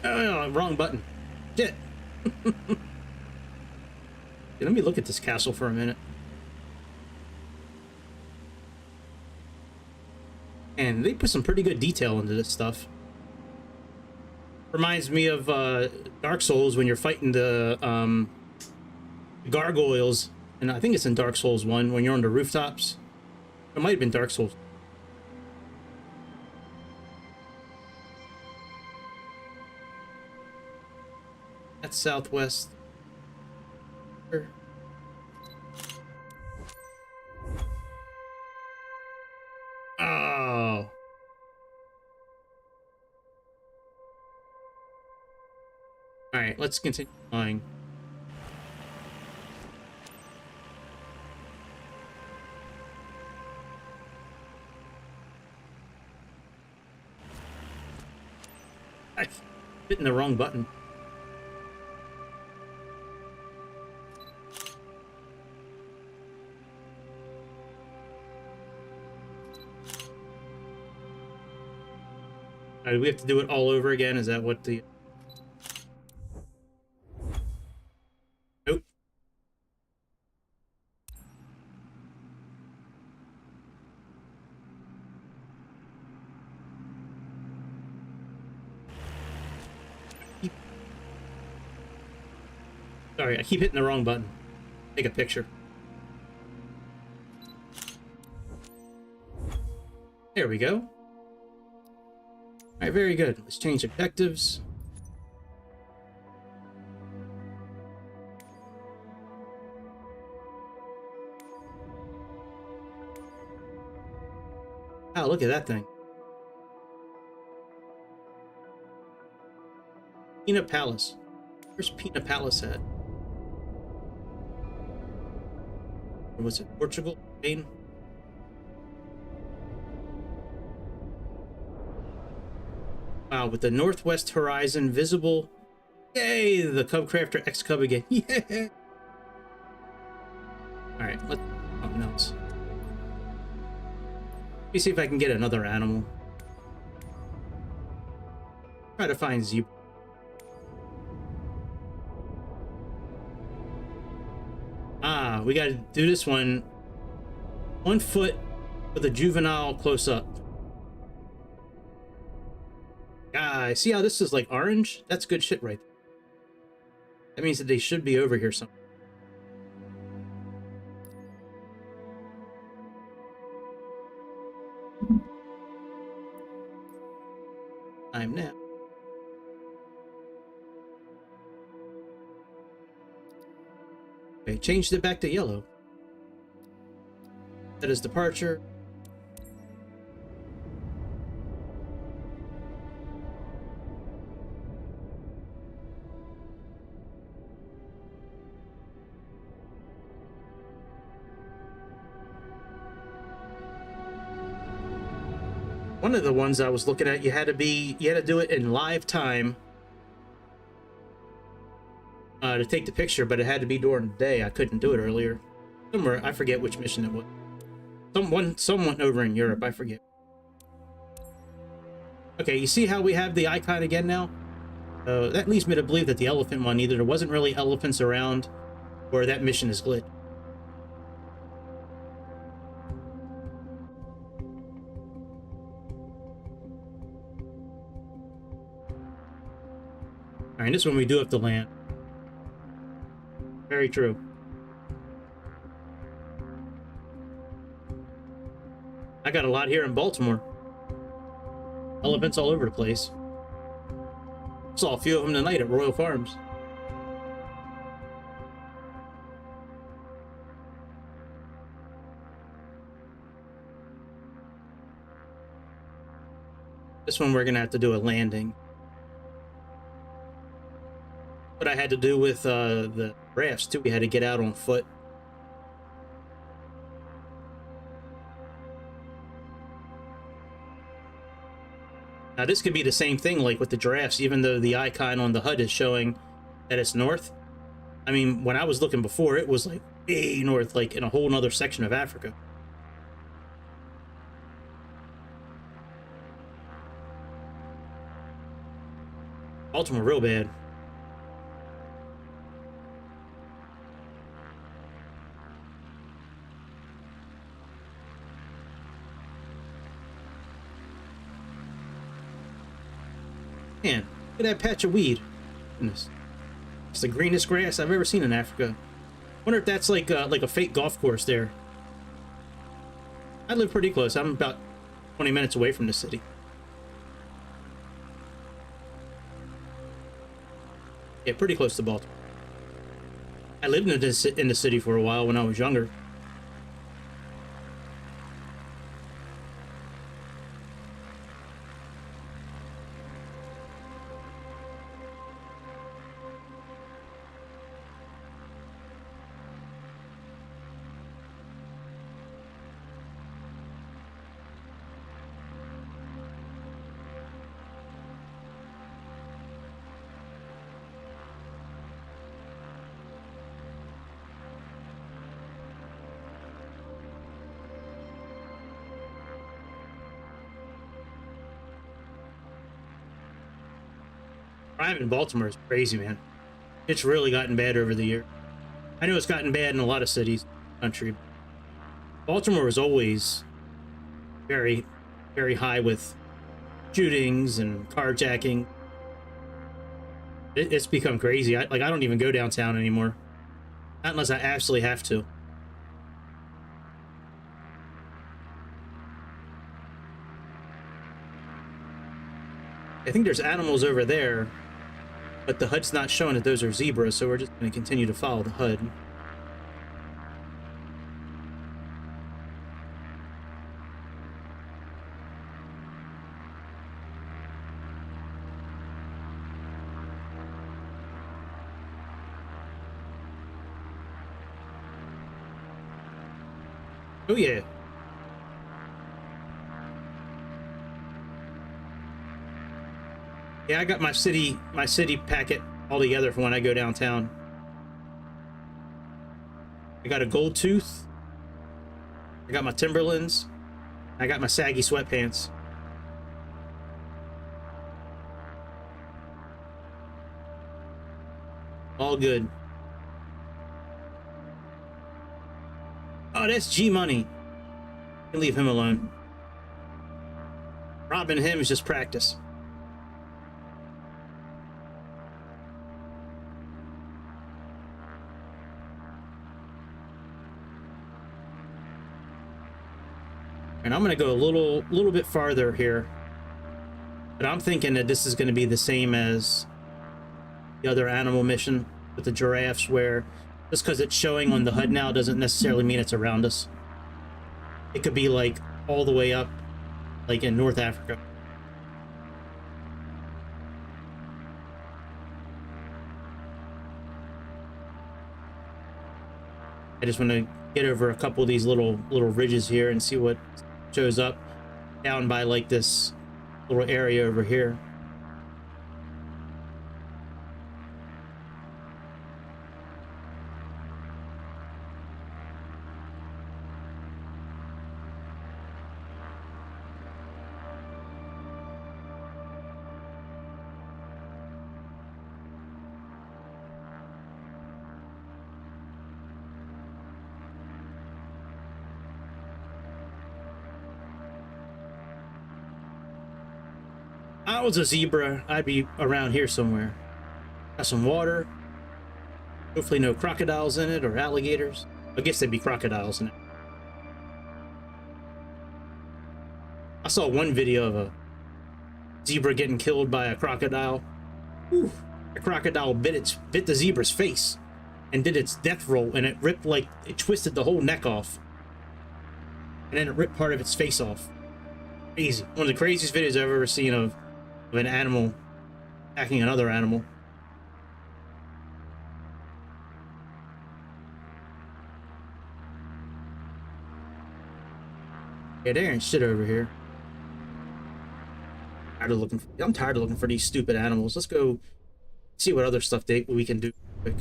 Oh, wrong button. Shit. Let me look at this castle for a minute. And they put some pretty good detail into this stuff. Reminds me of Dark Souls when you're fighting the gargoyles, and I think it's in Dark Souls 1 when you're on the rooftops. It might have been Dark Souls. That's southwest. Oh. Alright, let's continue flying. I'm hitting the wrong button. Do we have to do it all over again? Is that what the... Nope. Sorry, I keep hitting the wrong button. Take a picture. There we go. Alright, very good. Let's change objectives. Oh, look at that thing. Peanut Palace. Where's Peanut Palace at? Or was it Portugal? Spain? Wow, with the northwest horizon visible. Yay! The Cub Crafter X Cub again. Yeah! Alright, let's do something else. Let me see if I can get another animal. Try to find zebra. Ah, we gotta do this one 1 foot with a juvenile close up. Ah, see how this is like orange? That's good shit right there. That means that they should be over here somewhere. Time now. Okay, changed it back to yellow. That is departure. One of the ones I was looking at, you had to do it in live time to take the picture, but it had to be during the day. I couldn't do it earlier. Somewhere, I forget which mission it was. Someone over in Europe, I forget. Okay, you see how we have the icon again now? That leads me to believe that the elephant one, either there wasn't really elephants around, or that mission is glitched. Alright, this one we do have to land. Very true. I got a lot here in Baltimore. Elephants all over the place. Saw a few of them tonight at Royal Farms. This one we're gonna have to do a landing. But I had to do with the rafts too. We had to get out on foot. Now this could be the same thing like with the giraffes, even though the icon on the HUD is showing that it's north. I mean, when I was looking before, it was like way north, like in a whole nother section of Africa. Baltimore real bad. Man, Look at that patch of weed. Goodness. It's the greenest grass I've ever seen in Africa. Wonder if that's like a fake golf course there. I live pretty close. I'm about 20 minutes away from the city. Yeah, pretty close to Baltimore. I lived in the city for a while when I was younger. Crime in Baltimore is crazy, man. It's really gotten bad over the year. I know it's gotten bad in a lot of cities in the country. Baltimore was always very, very high with shootings and carjacking. It's become crazy. I don't even go downtown anymore. Not unless I absolutely have to. I think there's animals over there, but the HUD's not showing that those are zebras, so we're just going to continue to follow the HUD. Oh yeah. Yeah, I got my city packet all together for when I go downtown. I got a gold tooth. I got my Timberlands. I got my saggy sweatpants. All good. Oh, that's G Money. Leave him alone. Robbing him is just practice. And I'm going to go a little bit farther here. But I'm thinking that this is going to be the same as the other animal mission with the giraffes, where just because it's showing on the HUD now doesn't necessarily mean it's around us. It could be like all the way up, like in North Africa. I just want to get over a couple of these little ridges here and see what shows up down by like this little area over here. If I was a zebra, I'd be around here somewhere. Got some water. Hopefully no crocodiles in it or alligators. I guess they'd be crocodiles in it. I saw one video of a zebra getting killed by a crocodile. Whew. The crocodile bit the zebra's face and did its death roll, and it ripped, like, it twisted the whole neck off. And then it ripped part of its face off. Crazy. One of the craziest videos I've ever seen of an animal attacking another animal. Yeah, there ain't shit over here. I'm tired of looking for these stupid animals. Let's go see what other stuff we can do quick.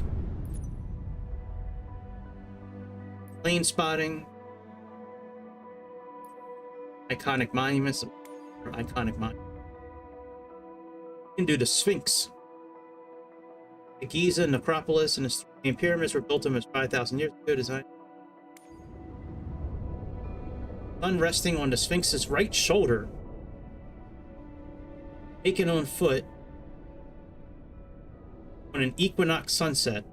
Plane spotting. Iconic monuments. Iconic monuments. We can do the Sphinx. The Giza, Necropolis, and the three pyramids were built almost 5,000 years ago. Designed. Sun resting on the Sphinx's right shoulder. Taken on foot. on an equinox sunset.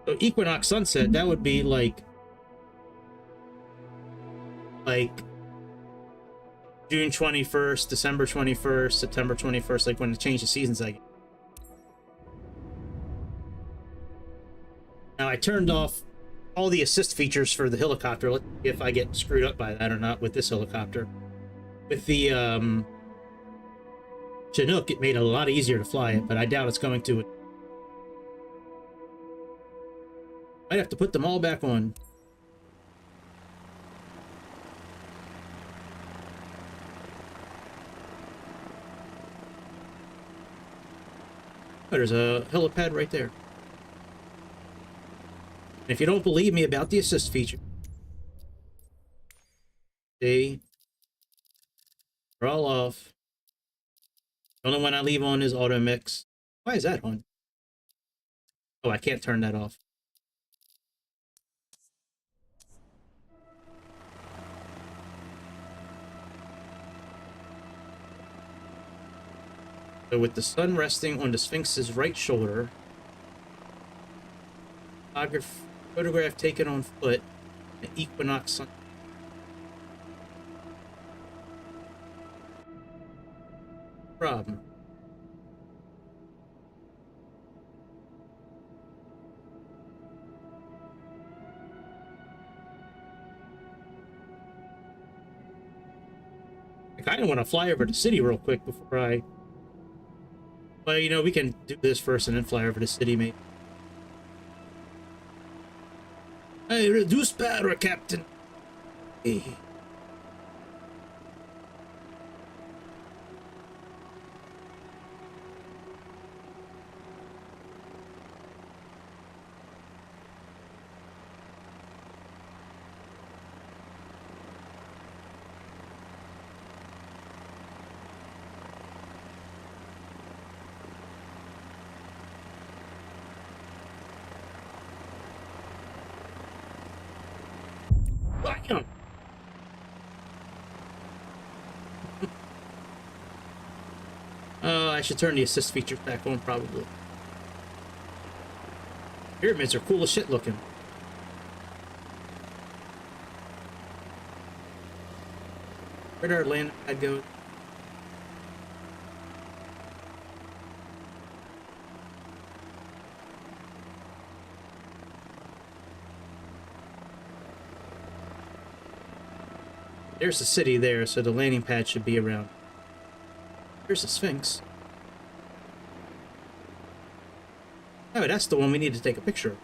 So equinox sunset, that would be like June 21st, December 21st, September 21st, like when it changes the seasons, I guess. Now I turned off all the assist features for the helicopter. Let's see if I get screwed up by that or not with this helicopter. With the Chinook, it made it a lot easier to fly it, but I doubt it's going to. Might have to put them all back on. Oh, there's a helipad right there. And if you don't believe me about the assist feature, see, they're all off. The only one I leave on is auto mix. Why is that on? Oh, I can't turn that off. So with the sun resting on the Sphinx's right shoulder, photograph taken on foot, an equinox sun. Problem. I kind of want to fly over the city real quick before I... Well, you know, we can do this first and then fly over the city, mate. Hey, reduce power, Captain. Hey. Bam! I should turn the assist features back on, probably. Pyramids are cool as shit looking. Where'd our land pad go? There's the city there, so the landing pad should be around. There's the Sphinx. Oh, that's the one we need to take a picture of.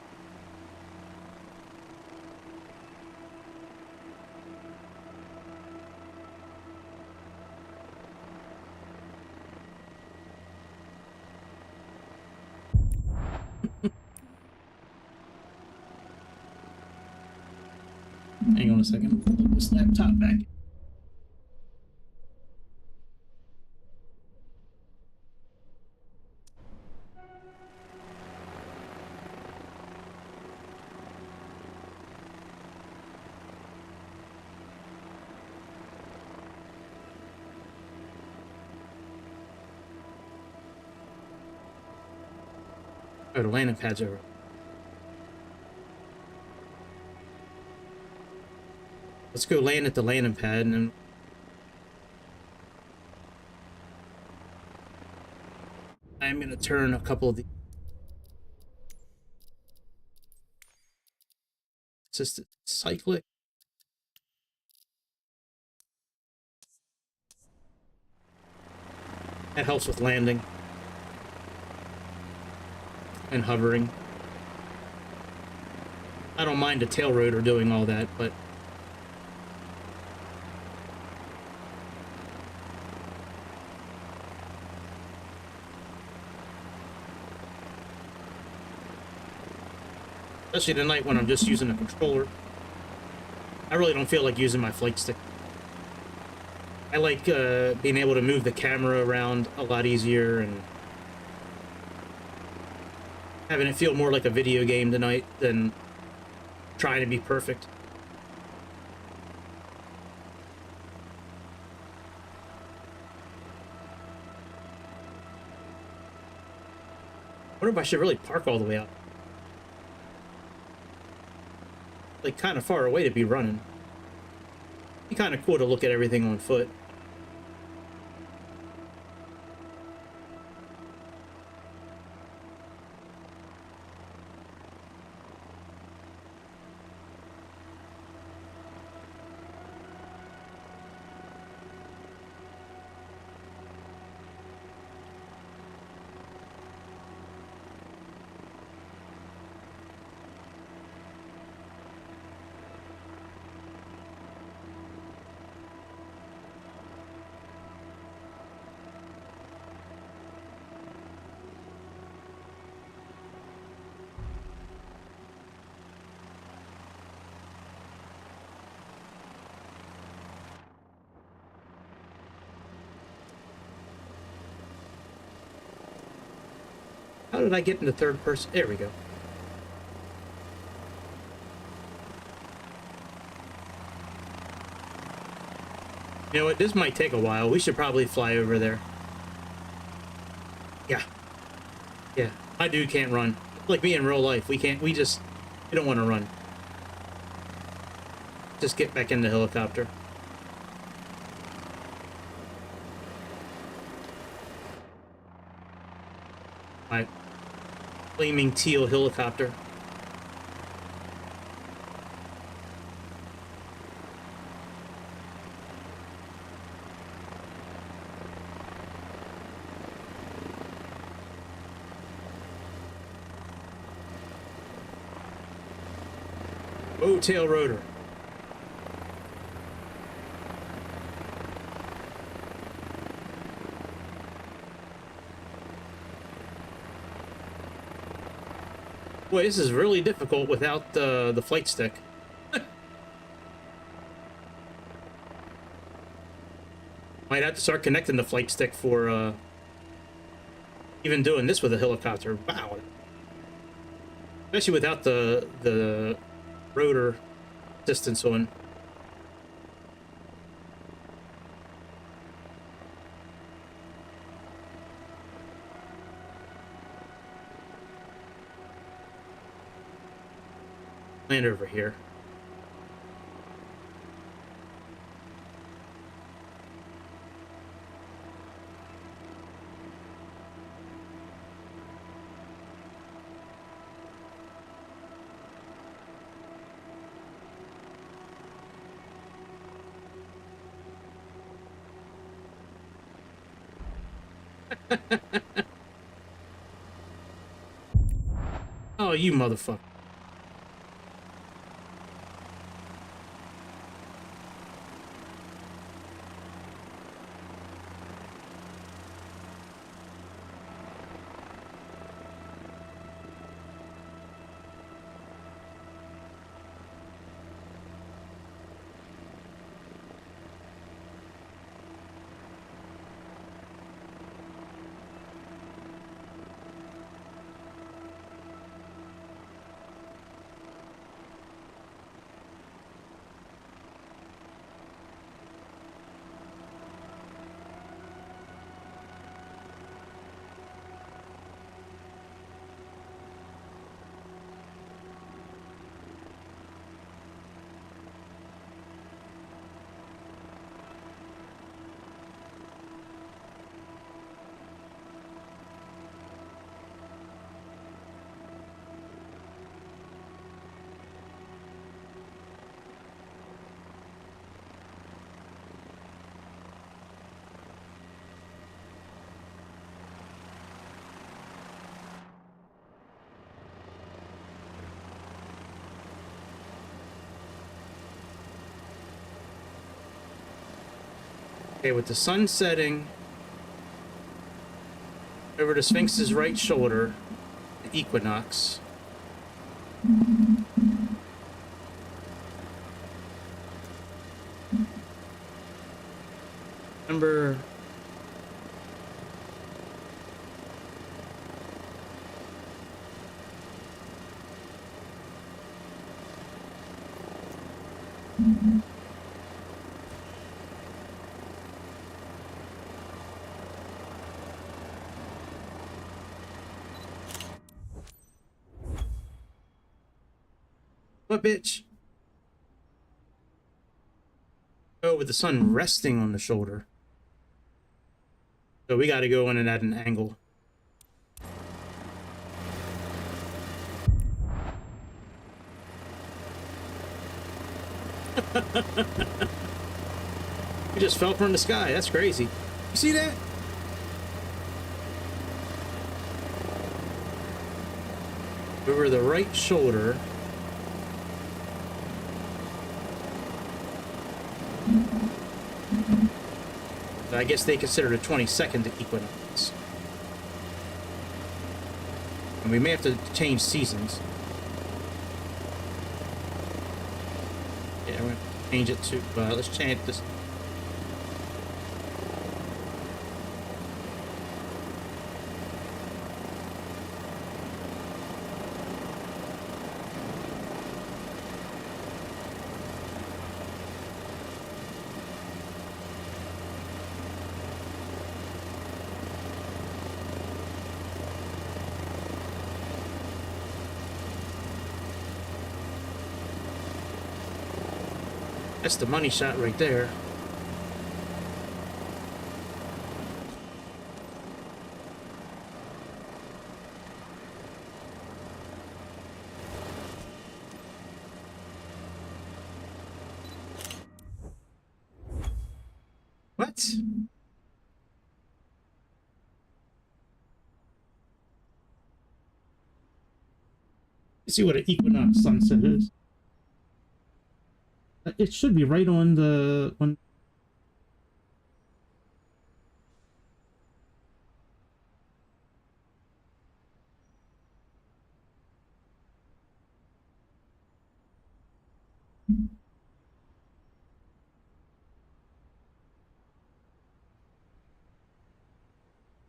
Hang on a second. Put this laptop back. Oh, the landing pad's over. Let's go land at the landing pad and then... I'm going to turn a couple of the... Assisted cyclic. That helps with landing. And hovering. I don't mind the tail rotor doing all that, but... Especially tonight when I'm just using a controller. I really don't feel like using my flight stick. I like being able to move the camera around a lot easier and... having it feel more like a video game tonight than trying to be perfect. I wonder if I should really park all the way out. Like, kind of far away to be running. It'd be kind of cool to look at everything on foot. How did I get into third person? There we go. You know what? This might take a while. We should probably fly over there. Yeah. Yeah. My dude can't run. Like me in real life. We don't want to run. Just get back in the helicopter. My flaming teal helicopter. Oh, tail rotor. Boy, this is really difficult without the flight stick. Might have to start connecting the flight stick for even doing this with a helicopter. Wow. Especially without the rotor distance on. Land over here. Oh, you motherfucker. Okay, with the sun setting over the Sphinx's right shoulder, the equinox. Number What, bitch? Oh, with the sun resting on the shoulder. So we got to go in and at an angle. We just fell from the sky. That's crazy. You see that? Over the right shoulder. I guess they consider the 22nd equinox. And we may have to change seasons. Yeah, we're going to change it to, let's change this. That's the money shot right there. What? You see what an equinox sunset is? It should be right on the on.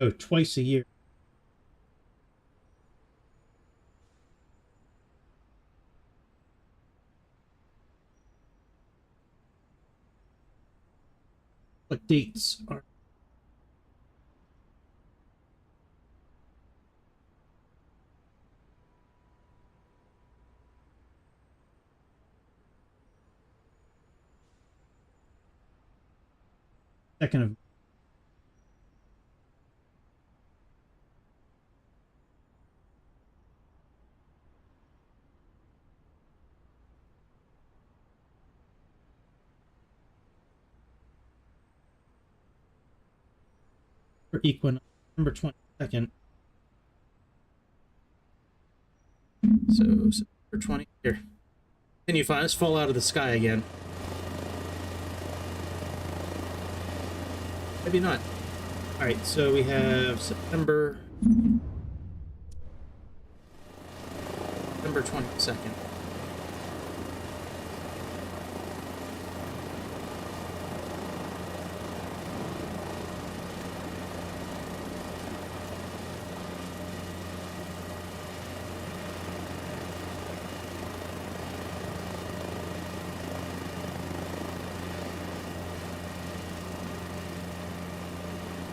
Oh, twice a year. What dates are? Second of for equinox, September 22nd. So September 20 here. Can you find us fall out of the sky again? Maybe not. All right, so we have September 22nd.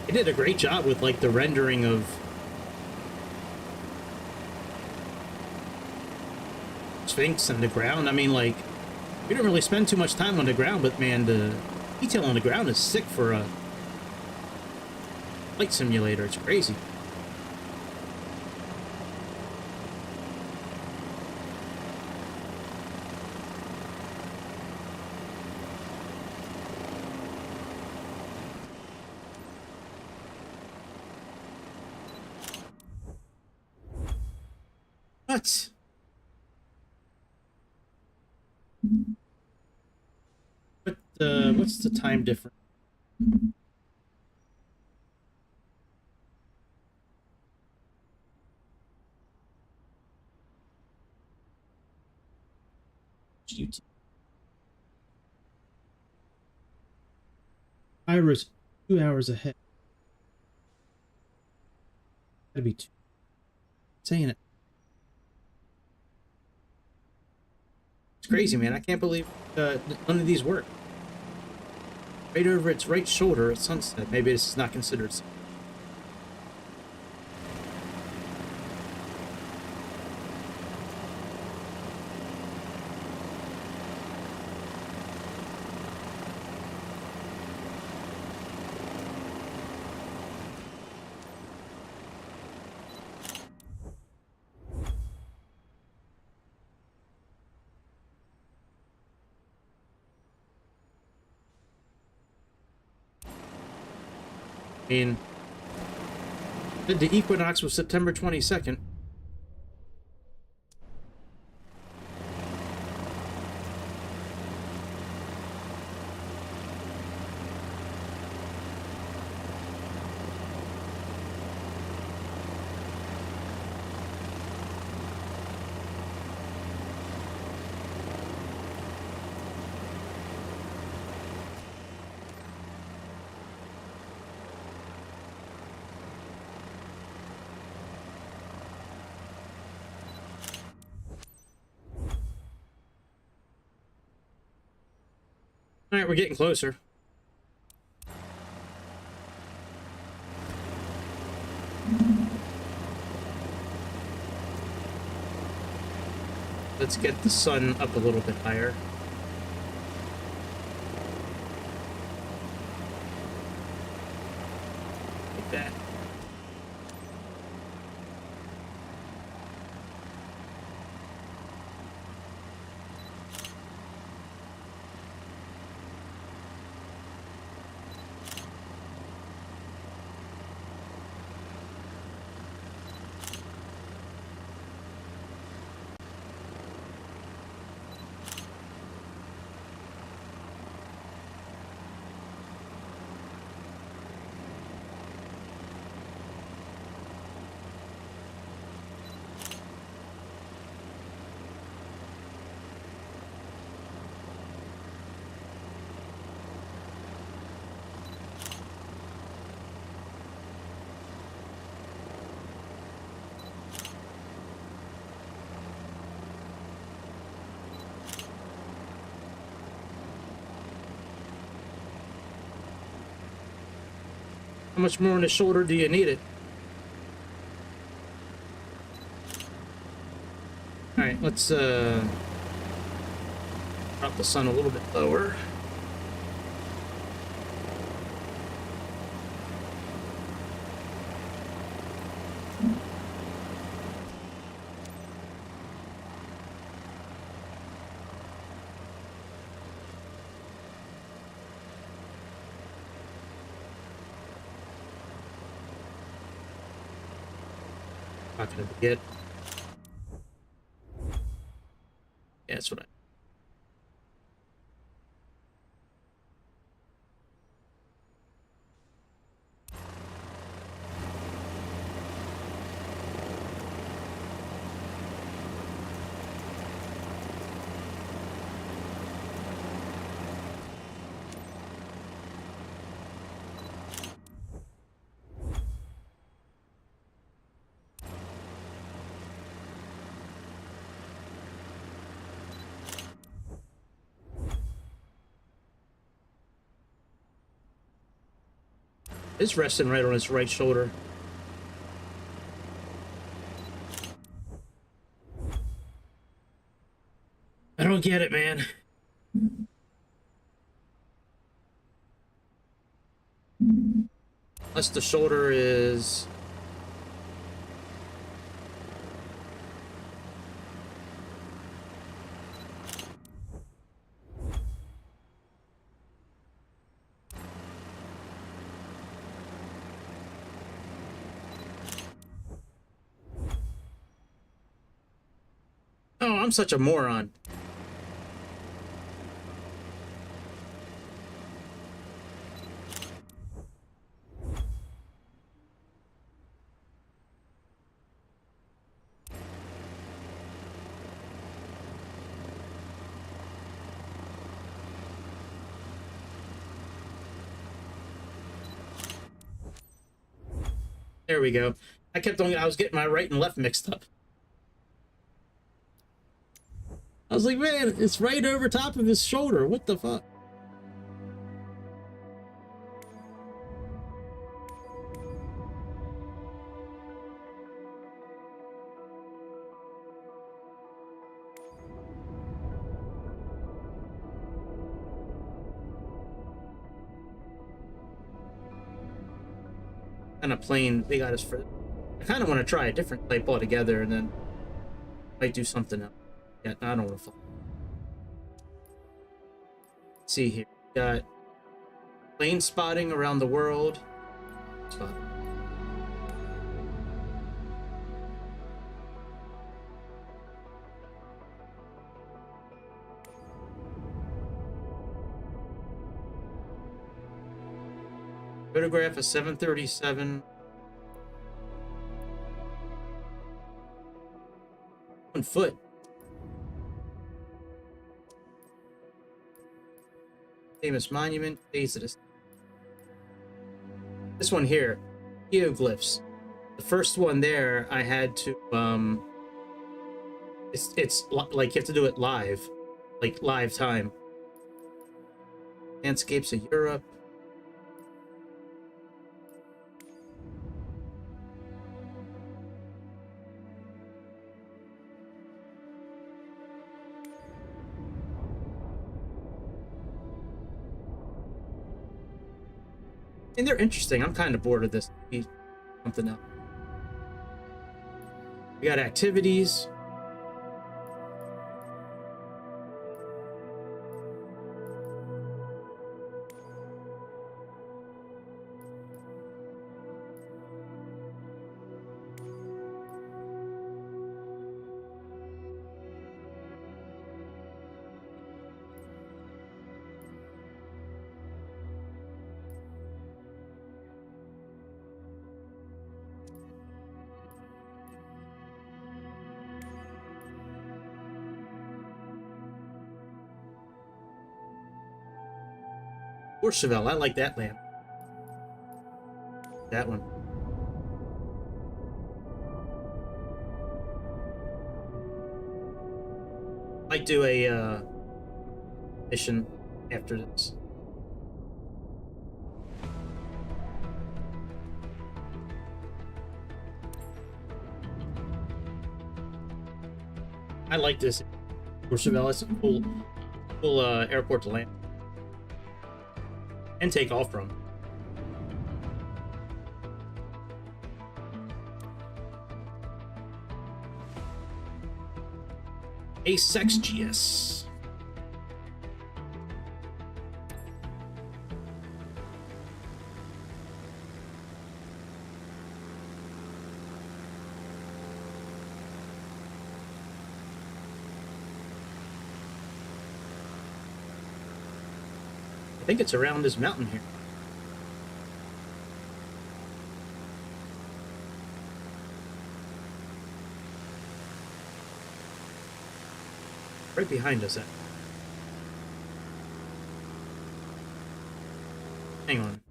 They did a great job with like the rendering of Sphinx and the ground. I mean, like, we don't really spend too much time on the ground, but man, the detail on the ground is sick for a flight simulator. It's crazy. What? What's the time difference? Ira's 2 hours ahead. Gotta be saying it. It's crazy, man. I can't believe none of these work. Right over its right shoulder at sunset. Maybe this is not considered. I mean, the equinox was September 22nd. All right, we're getting closer. Let's get the sun up a little bit higher. Like that. How much more on the shoulder do you need it? All right, let's drop the sun a little bit lower. Not gonna forget. Yeah, that's what I. It's resting right on its right shoulder. I don't get it, man. Unless the shoulder is... Oh, I'm such a moron. There we go. I was getting my right and left mixed up. I was like, man, it's right over top of his shoulder. What the fuck? Kind of plain they got us for. I kind of want to try a different type altogether, and then might do something else. Yeah, I don't want to. Let's see here. We got plane spotting around the world. Spot. Photograph a 737. 1 foot. Famous monument. Days of this. This one here, geoglyphs. The first one there, I had to it's like you have to do it live, like live time. Landscapes of Europe. And they're interesting. I'm kind of bored of this. Something else. We got activities. Courchevel, I like that lamp. That one. Might do a mission after this. I like this. Courchevel, it's a cool airport to land and take off from. ASEX. I think it's around this mountain here. Right behind us. Hang on.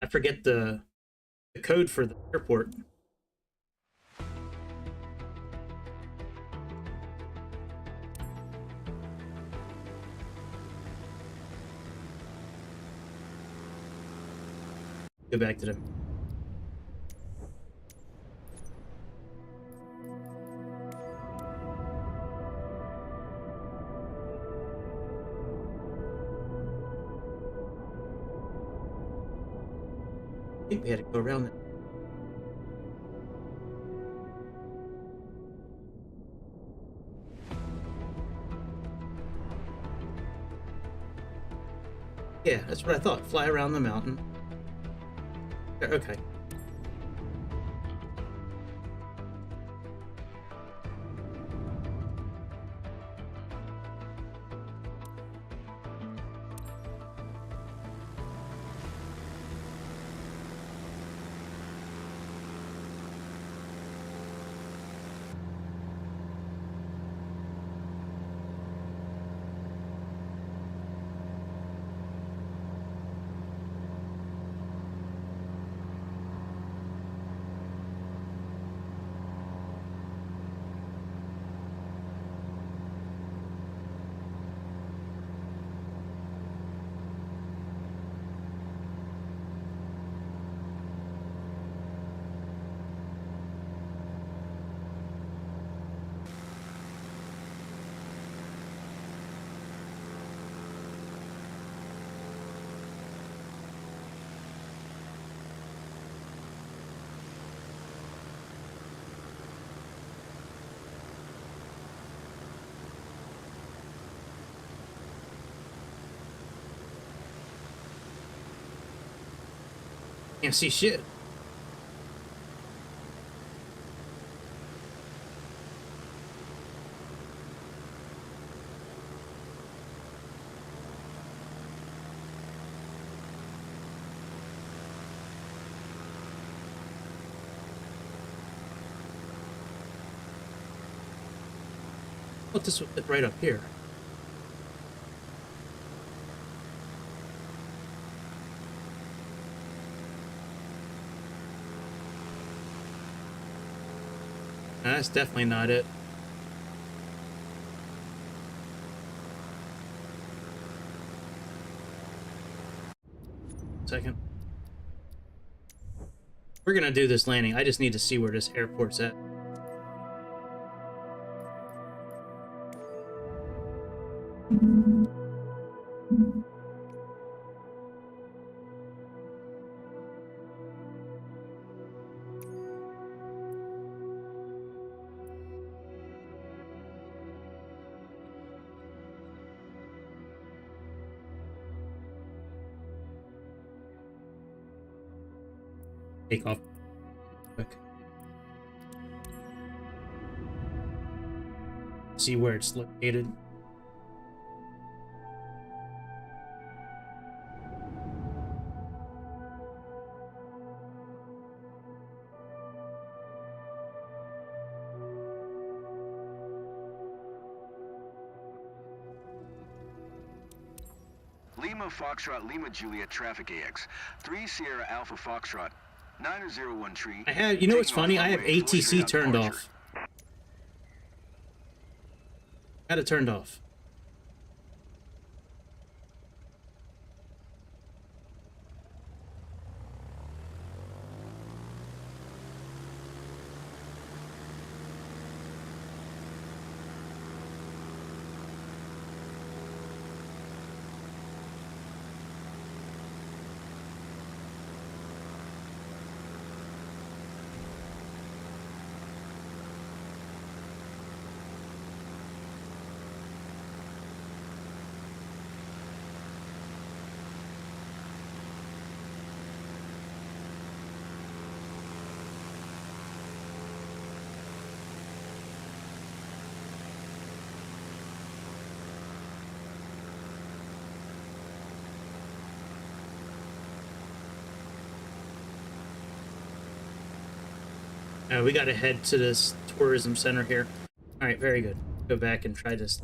I forget the code for the airport. Go back to them. I think we had to go around it. Yeah, that's what I thought. Fly around the mountain. Okay. Can't see shit. Put this right up here. No, that's definitely not it. Second. We're gonna do this landing. I just need to see where this airport's at. Take off quick. See where it's located. Lima Foxtrot Lima Juliet Traffic AX 3 Sierra Alpha Foxtrot 9001 tree. I have, you know what's funny? I have ATC turned off. Got it turned off. We got to head to this tourism center here. All right, very good. Go back and try this.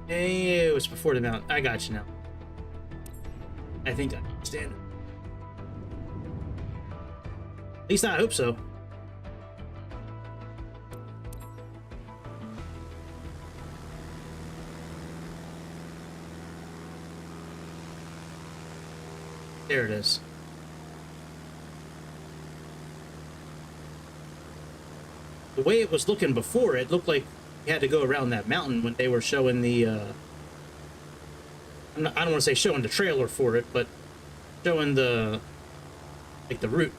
Hey, it was before the mount. I got you now. I think I understand it. At least I hope so. There it is. The way it was looking before, it looked like you had to go around that mountain when they were showing the, I don't want to say showing the trailer for it, but showing the, like, the route.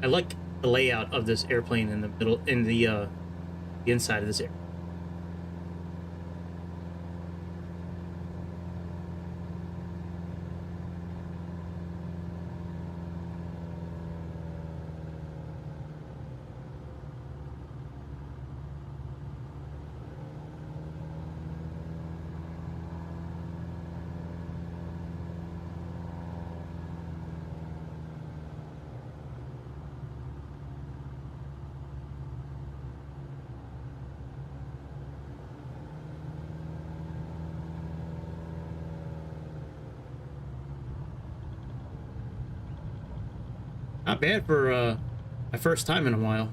I like the layout of this airplane in the middle, in the inside of this air. Not bad for my first time in a while.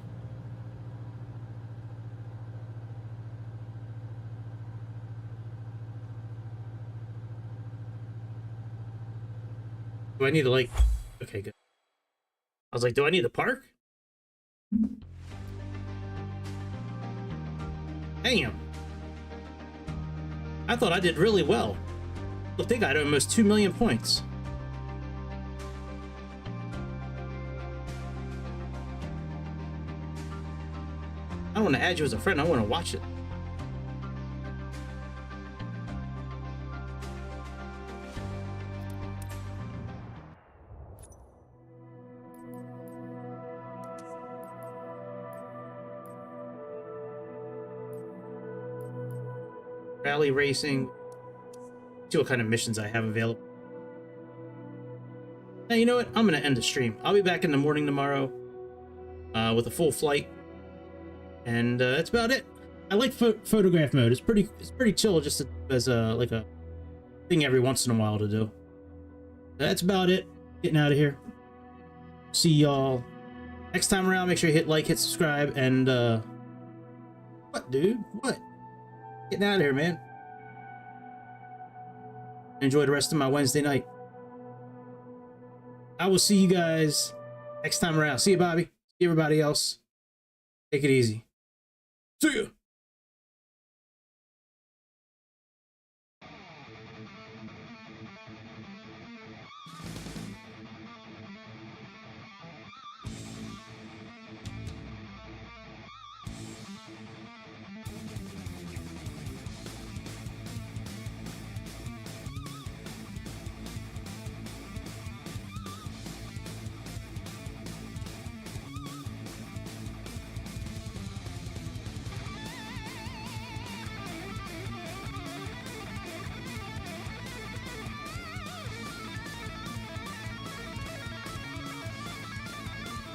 Do I need to like... Okay, good. I was like, do I need to park? Damn. I thought I did really well. Look, they got almost 2 million points. I don't want to add you as a friend. I want to watch it. Rally racing. See what kind of missions I have available. Now, you know what? I'm going to end the stream. I'll be back in the morning tomorrow with a full flight. And that's about it. I like photograph mode. It's pretty chill just as like a thing every once in a while to do. That's about it. Getting out of here. See y'all next time around. Make sure you hit like, hit subscribe, and what, dude? What? Getting out of here, man. Enjoy the rest of my Wednesday night. I will see you guys next time around. See you, Bobby. See everybody else. Take it easy. See ya.